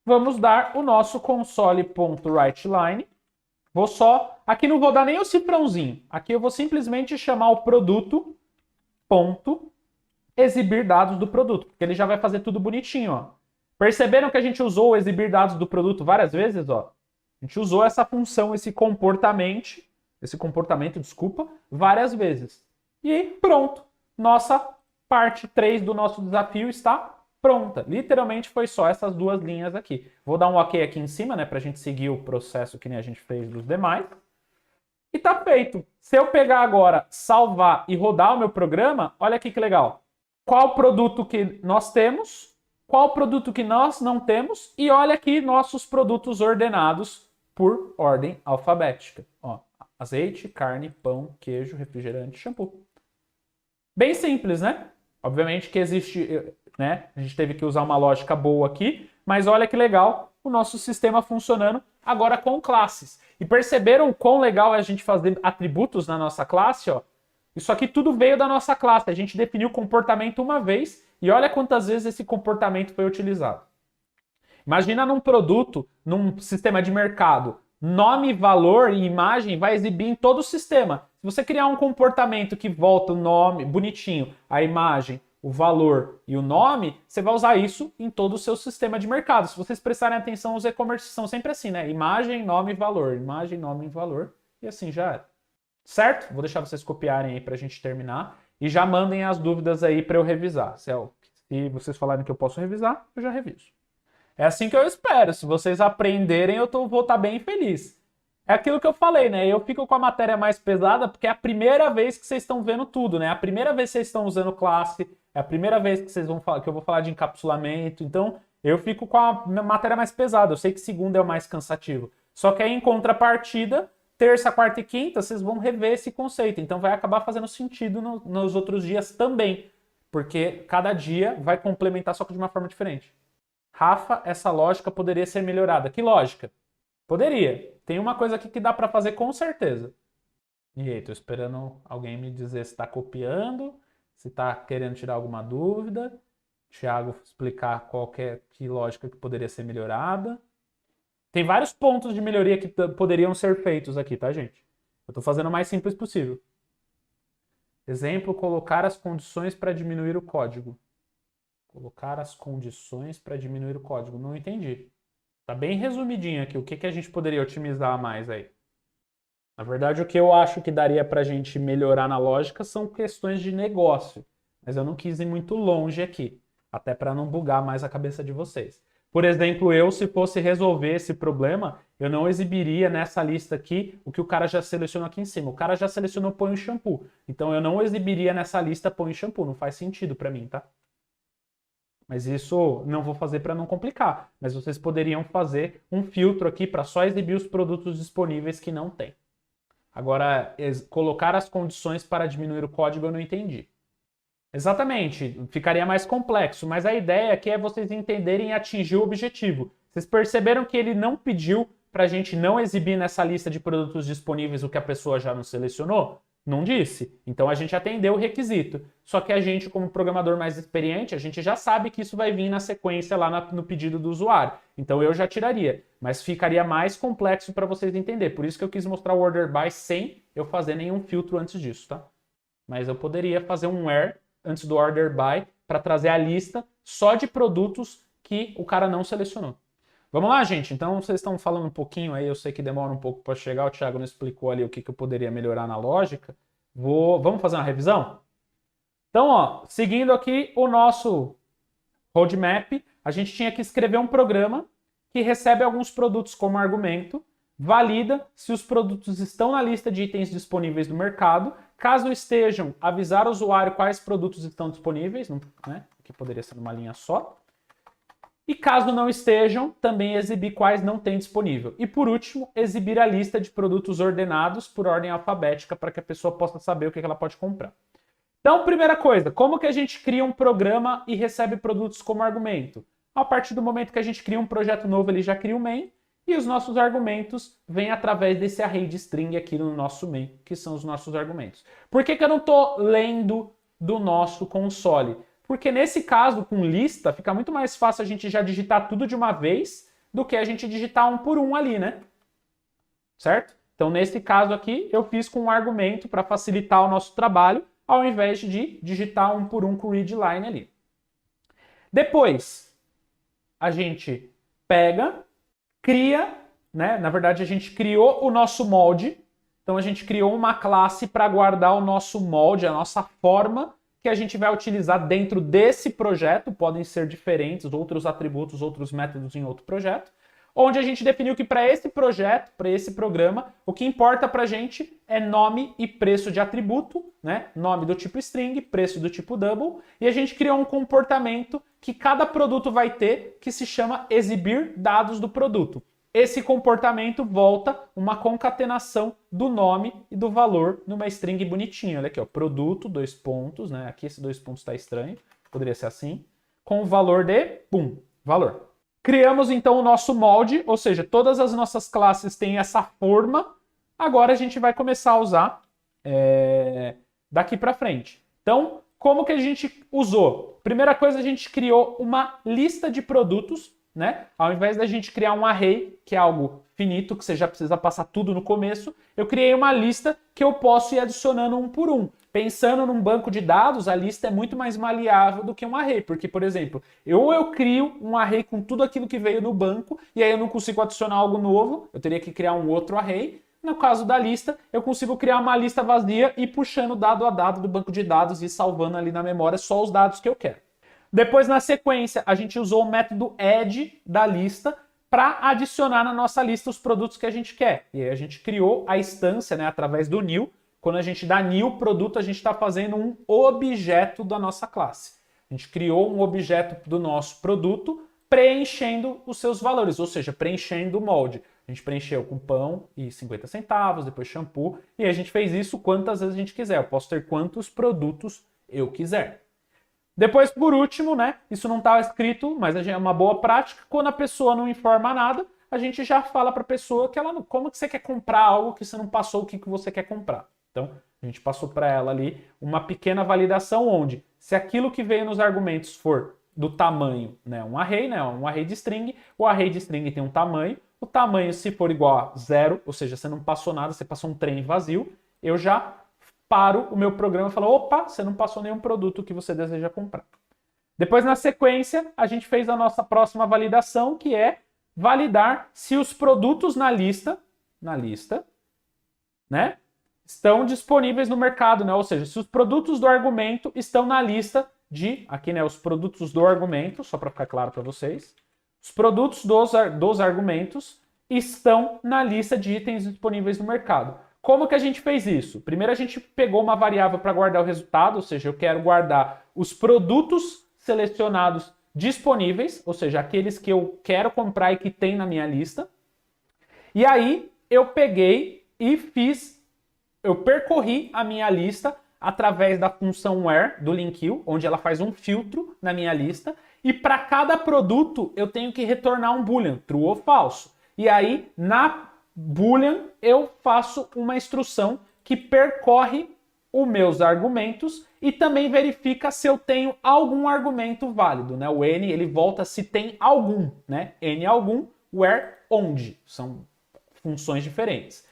vamos dar o nosso console.writeLine. Vou só... Aqui não vou dar nem o cifrãozinho. Aqui eu vou simplesmente chamar o produto ponto exibir dados do produto. Porque ele já vai fazer tudo bonitinho, ó. Perceberam que a gente usou o exibir dados do produto várias vezes, ó? A gente usou essa função, esse comportamento, desculpa, várias vezes. E pronto. Nossa parte 3 do nosso desafio está pronta. Literalmente foi só essas 2 linhas aqui. Vou dar um ok aqui em cima, né, pra gente seguir o processo que nem a gente fez dos demais. E tá feito. Se eu pegar agora, salvar e rodar o meu programa, olha aqui que legal. Qual produto que nós temos, qual produto que nós não temos, e olha aqui nossos produtos ordenados por ordem alfabética. Ó, azeite, carne, pão, queijo, refrigerante, shampoo. Bem simples, né? Obviamente que existe, né? A gente teve que usar uma lógica boa aqui, mas olha que legal o nosso sistema funcionando agora com classes. E perceberam o quão legal é a gente fazer atributos na nossa classe, ó? Isso aqui tudo veio da nossa classe. A gente definiu o comportamento uma vez e olha quantas vezes esse comportamento foi utilizado. Imagina num produto, num sistema de mercado, nome, valor e imagem vai exibir em todo o sistema. Se você criar um comportamento que volta o nome bonitinho, a imagem, o valor e o nome, você vai usar isso em todo o seu sistema de mercado. Se vocês prestarem atenção, os e-commerce são sempre assim, né? Imagem, nome, valor. Imagem, nome, valor. E assim já era. Certo? Vou deixar vocês copiarem aí pra gente terminar. E já mandem as dúvidas aí para eu revisar. Se vocês falarem que eu posso revisar, eu já reviso. É assim que eu espero. Se vocês aprenderem, vou estar bem feliz. É aquilo que eu falei, né? Eu fico com a matéria mais pesada porque é a primeira vez que vocês estão vendo tudo, né? É a primeira vez que vocês estão usando classe, é a primeira vez que vocês vão falar, que eu vou falar de encapsulamento. Então, eu fico com a matéria mais pesada. Eu sei que segunda é o mais cansativo. Só que aí, em contrapartida, terça, quarta e quinta, vocês vão rever esse conceito. Então, vai acabar fazendo sentido nos outros dias também. Porque cada dia vai complementar, só que de uma forma diferente. Rafa, essa lógica poderia ser melhorada. Que lógica? Poderia. Tem uma coisa aqui que dá para fazer com certeza. E aí, tô esperando alguém me dizer se está copiando, se está querendo tirar alguma dúvida. Thiago explicar que lógica que poderia ser melhorada. Tem vários pontos de melhoria que poderiam ser feitos aqui, tá, gente? Eu tô fazendo o mais simples possível. Exemplo, colocar as condições para diminuir o código. Colocar as condições para diminuir o código. Não entendi. Tá bem resumidinho aqui. O que a gente poderia otimizar mais aí? Na verdade, o que eu acho que daria para a gente melhorar na lógica são questões de negócio. Mas eu não quis ir muito longe aqui. Até para não bugar mais a cabeça de vocês. Por exemplo, se fosse resolver esse problema, eu não exibiria nessa lista aqui o que o cara já selecionou aqui em cima. O cara já selecionou põe o shampoo. Então eu não exibiria nessa lista põe o shampoo. Não faz sentido para mim, tá? Mas isso não vou fazer para não complicar. Mas vocês poderiam fazer um filtro aqui para só exibir os produtos disponíveis que não tem. Agora, colocar as condições para diminuir o código eu não entendi. Exatamente, ficaria mais complexo, mas a ideia aqui é vocês entenderem e atingir o objetivo. Vocês perceberam que ele não pediu para a gente não exibir nessa lista de produtos disponíveis o que a pessoa já nos selecionou? Não disse. Então a gente atendeu o requisito. Só que a gente, como programador mais experiente, a gente já sabe que isso vai vir na sequência lá no pedido do usuário. Então eu já tiraria. Mas ficaria mais complexo para vocês entenderem. Por isso que eu quis mostrar o order by sem eu fazer nenhum filtro antes disso, tá? Mas eu poderia fazer um where antes do order by para trazer a lista só de produtos que o cara não selecionou. Vamos lá, gente? Então, vocês estão falando um pouquinho aí, eu sei que demora um pouco para chegar, o Thiago não explicou ali o que eu poderia melhorar na lógica. Vamos fazer uma revisão? Então, ó, seguindo aqui o nosso roadmap, a gente tinha que escrever um programa que recebe alguns produtos como argumento, valida se os produtos estão na lista de itens disponíveis no mercado, caso estejam, avisar o usuário quais produtos estão disponíveis, né? Que poderia ser numa linha só. E caso não estejam, também exibir quais não tem disponível. E por último, exibir a lista de produtos ordenados por ordem alfabética para que a pessoa possa saber o que ela pode comprar. Então, primeira coisa, como que a gente cria um programa e recebe produtos como argumento? A partir do momento que a gente cria um projeto novo, ele já cria um main, e os nossos argumentos vêm através desse array de string aqui no nosso main, que são os nossos argumentos. Por que eu não estou lendo do nosso console? Porque nesse caso, com lista, fica muito mais fácil a gente já digitar tudo de uma vez do que a gente digitar um por um ali, né? Certo? Então, nesse caso aqui, eu fiz com um argumento para facilitar o nosso trabalho, ao invés de digitar um por um com o readline ali. Depois, a gente pega, cria, né? Na verdade, a gente criou o nosso molde. Então, a gente criou uma classe para guardar o nosso molde, a nossa forma, que a gente vai utilizar dentro desse projeto, podem ser diferentes, outros atributos, outros métodos em outro projeto, onde a gente definiu que para esse projeto, para esse programa, o que importa para a gente é nome e preço de atributo, né? Nome do tipo string, preço do tipo double, e a gente criou um comportamento que cada produto vai ter, que se chama exibir dados do produto. Esse comportamento volta uma concatenação do nome e do valor numa string bonitinha. Olha aqui, ó, produto, 2 pontos, né? Aqui esse 2 pontos está estranho, poderia ser assim, com o valor de, pum, valor. Criamos então o nosso molde, ou seja, todas as nossas classes têm essa forma. Agora a gente vai começar a usar daqui para frente. Então, como que a gente usou? Primeira coisa, a gente criou uma lista de produtos, né? Ao invés da gente criar um array, que é algo finito, que você já precisa passar tudo no começo, eu criei uma lista que eu posso ir adicionando um por um. Pensando num banco de dados, a lista é muito mais maleável do que um array, porque, por exemplo, eu crio um array com tudo aquilo que veio no banco, e aí eu não consigo adicionar algo novo, eu teria que criar um outro array. No caso da lista, eu consigo criar uma lista vazia e puxando dado a dado do banco de dados e salvando ali na memória só os dados que eu quero. Depois, na sequência, a gente usou o método add da lista para adicionar na nossa lista os produtos que a gente quer. E aí a gente criou a instância, né, através do new. Quando a gente dá new produto, a gente está fazendo um objeto da nossa classe. A gente criou um objeto do nosso produto preenchendo os seus valores, ou seja, preenchendo o molde. A gente preencheu com pão e 50 centavos, depois shampoo, e a gente fez isso quantas vezes a gente quiser. Eu posso ter quantos produtos eu quiser. Depois, por último, né, isso não estava escrito, mas é uma boa prática, quando a pessoa não informa nada, a gente já fala para a pessoa que ela não, como que você quer comprar algo que você não passou o que você quer comprar. Então, a gente passou para ela ali uma pequena validação onde, se aquilo que veio nos argumentos for do tamanho, né, um array de string, o array de string tem um tamanho, o tamanho se for igual a 0, ou seja, você não passou nada, você passou um trem vazio, eu já paro o meu programa e falo, opa, você não passou nenhum produto que você deseja comprar. Depois, na sequência, a gente fez a nossa próxima validação, que é validar se os produtos na lista, né, estão disponíveis no mercado, né? Ou seja, se os produtos do argumento estão na lista de, aqui, né, os produtos do argumento, só para ficar claro para vocês, os produtos dos argumentos estão na lista de itens disponíveis no mercado. Como que a gente fez isso? Primeiro a gente pegou uma variável para guardar o resultado, ou seja, eu quero guardar os produtos selecionados disponíveis, ou seja, aqueles que eu quero comprar e que tem na minha lista. E aí eu peguei e eu percorri a minha lista através da função where do LINQ, onde ela faz um filtro na minha lista, e para cada produto eu tenho que retornar um boolean, true ou falso. E aí, na boolean, eu faço uma instrução que percorre os meus argumentos e também verifica se eu tenho algum argumento válido, né? O N, ele volta se tem algum, né? N algum, where, onde. São funções diferentes.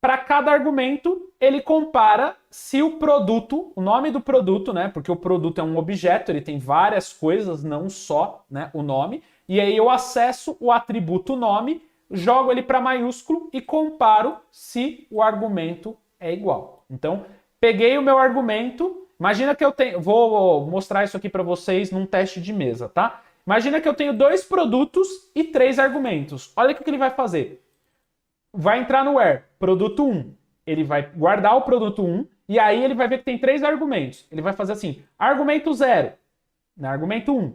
Para cada argumento, ele compara se o produto, o nome do produto, né? Porque o produto é um objeto, ele tem várias coisas, não só, né, o nome. E aí eu acesso o atributo nome, jogo ele para maiúsculo e comparo se o argumento é igual. Então, peguei o meu argumento, imagina que eu tenho, vou mostrar isso aqui para vocês num teste de mesa, tá? Imagina que eu tenho 2 produtos e 3 argumentos. Olha o que ele vai fazer. Vai entrar no where, produto 1. Ele vai guardar o produto 1 e aí ele vai ver que tem 3 argumentos. Ele vai fazer assim, argumento 0, né, argumento 1.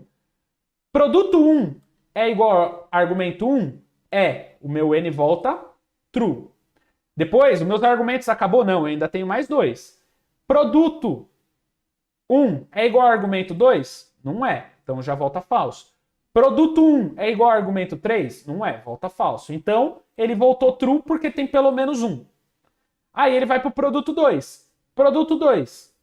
Produto 1 é igual a argumento 1? É. O meu N volta true. Depois, os meus argumentos acabou? Não, eu ainda tenho mais 2. Produto 1 é igual a argumento 2? Não é. Então já volta falso. Produto 1 é igual a argumento 3? Não é. Volta falso. Então, ele voltou true porque tem pelo menos 1. Aí ele vai para o produto 2. Produto 2.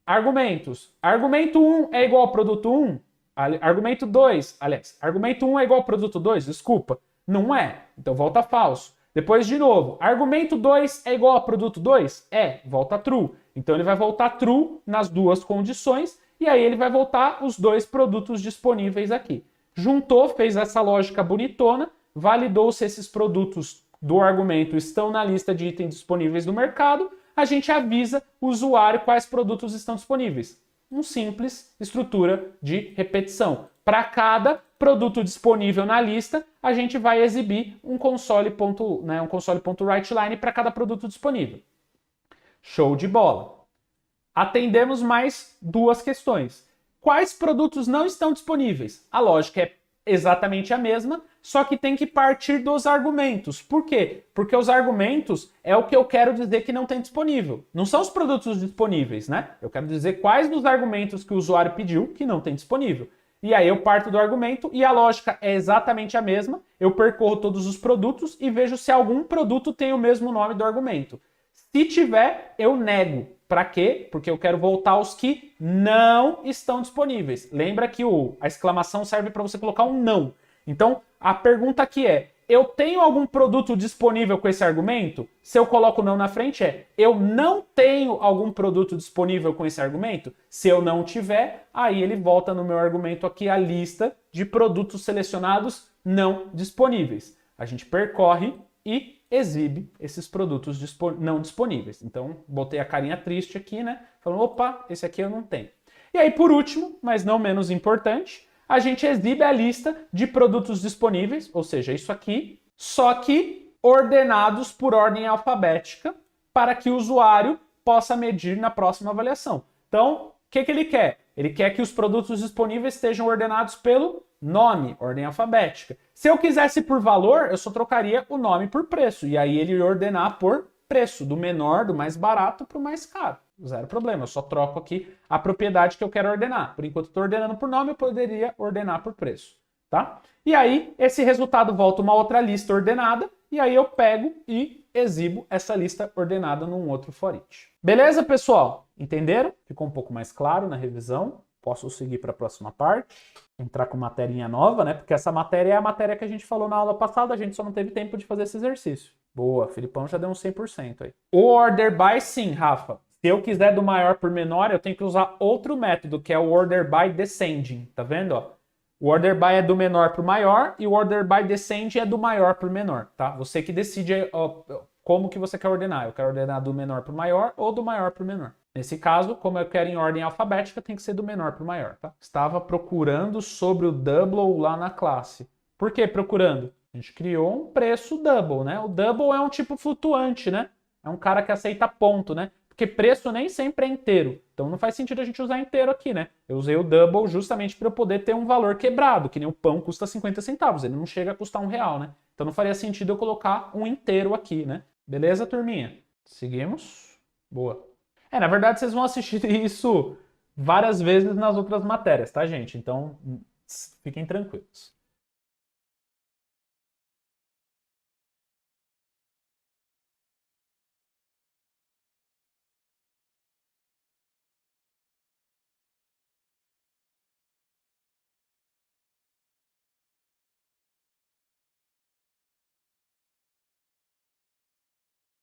Argumentos. Argumento 1 é igual ao produto 1? Argumento 2. Aliás, argumento 1 é igual ao produto 2? Desculpa. Não é. Então volta falso. Depois de novo. Argumento 2 é igual ao produto 2? É. Volta true. Então ele vai voltar true nas duas condições e aí ele vai voltar os 2 produtos disponíveis aqui. Juntou, fez essa lógica bonitona, validou se esses produtos do argumento estão na lista de itens disponíveis no mercado, a gente avisa o usuário quais produtos estão disponíveis. Uma simples estrutura de repetição. Para cada produto disponível na lista, a gente vai exibir um console.writeLine para cada produto disponível. Show de bola! Atendemos mais 2 questões. Quais produtos não estão disponíveis? A lógica é exatamente a mesma, só que tem que partir dos argumentos. Por quê? Porque os argumentos é o que eu quero dizer que não tem disponível. Não são os produtos disponíveis, né? Eu quero dizer quais dos argumentos que o usuário pediu que não tem disponível. E aí eu parto do argumento e a lógica é exatamente a mesma. Eu percorro todos os produtos e vejo se algum produto tem o mesmo nome do argumento. Se tiver, eu nego. Para quê? Porque eu quero voltar aos que não estão disponíveis. Lembra que a exclamação serve para você colocar um não. Então, a pergunta aqui é, eu tenho algum produto disponível com esse argumento? Se eu coloco não na frente eu não tenho algum produto disponível com esse argumento? Se eu não tiver, aí ele volta no meu argumento aqui a lista de produtos selecionados não disponíveis. A gente percorre e exibe esses produtos não disponíveis. Então, botei a carinha triste aqui, né? Falando, opa, esse aqui eu não tenho. E aí, por último, mas não menos importante, a gente exibe a lista de produtos disponíveis, ou seja, isso aqui, só que ordenados por ordem alfabética, para que o usuário possa medir na próxima avaliação. Então, o que ele quer? Ele quer que os produtos disponíveis estejam ordenados pelo nome, ordem alfabética. Se eu quisesse por valor, eu só trocaria o nome por preço, e aí ele ia ordenar por preço, do menor, do mais barato para o mais caro. Zero problema, eu só troco aqui a propriedade que eu quero ordenar. Por enquanto eu estou ordenando por nome, eu poderia ordenar por preço, tá? E aí, esse resultado volta uma outra lista ordenada, e aí eu pego e exibo essa lista ordenada num outro for each. Beleza, pessoal? Entenderam? Ficou um pouco mais claro na revisão. Posso seguir para a próxima parte, entrar com materinha nova, né? Porque essa matéria é a matéria que a gente falou na aula passada, a gente só não teve tempo de fazer esse exercício. Boa, Filipão já deu um 100% aí. O order by, sim, Rafa. Se eu quiser do maior por menor, eu tenho que usar outro método, que é o order by descending. Tá vendo, ó? O order by é do menor para o maior e o order by descending é do maior para o menor, tá? Você que decide como que você quer ordenar. Eu quero ordenar do menor para o maior ou do maior para o menor. Nesse caso, como eu quero em ordem alfabética, tem que ser do menor para o maior, tá? Estava procurando sobre o double lá na classe. Por que procurando? A gente criou um preço double, né? O double é um tipo flutuante, né? É um cara que aceita ponto, né? Porque preço nem sempre é inteiro. Então não faz sentido a gente usar inteiro aqui, né? Eu usei o double justamente para eu poder ter um valor quebrado, que nem o pão custa 50 centavos, ele não chega a custar R$1, né? Então não faria sentido eu colocar um inteiro aqui, né? Beleza, turminha? Seguimos. Boa. Na verdade vocês vão assistir isso várias vezes nas outras matérias, tá, gente? Então fiquem tranquilos.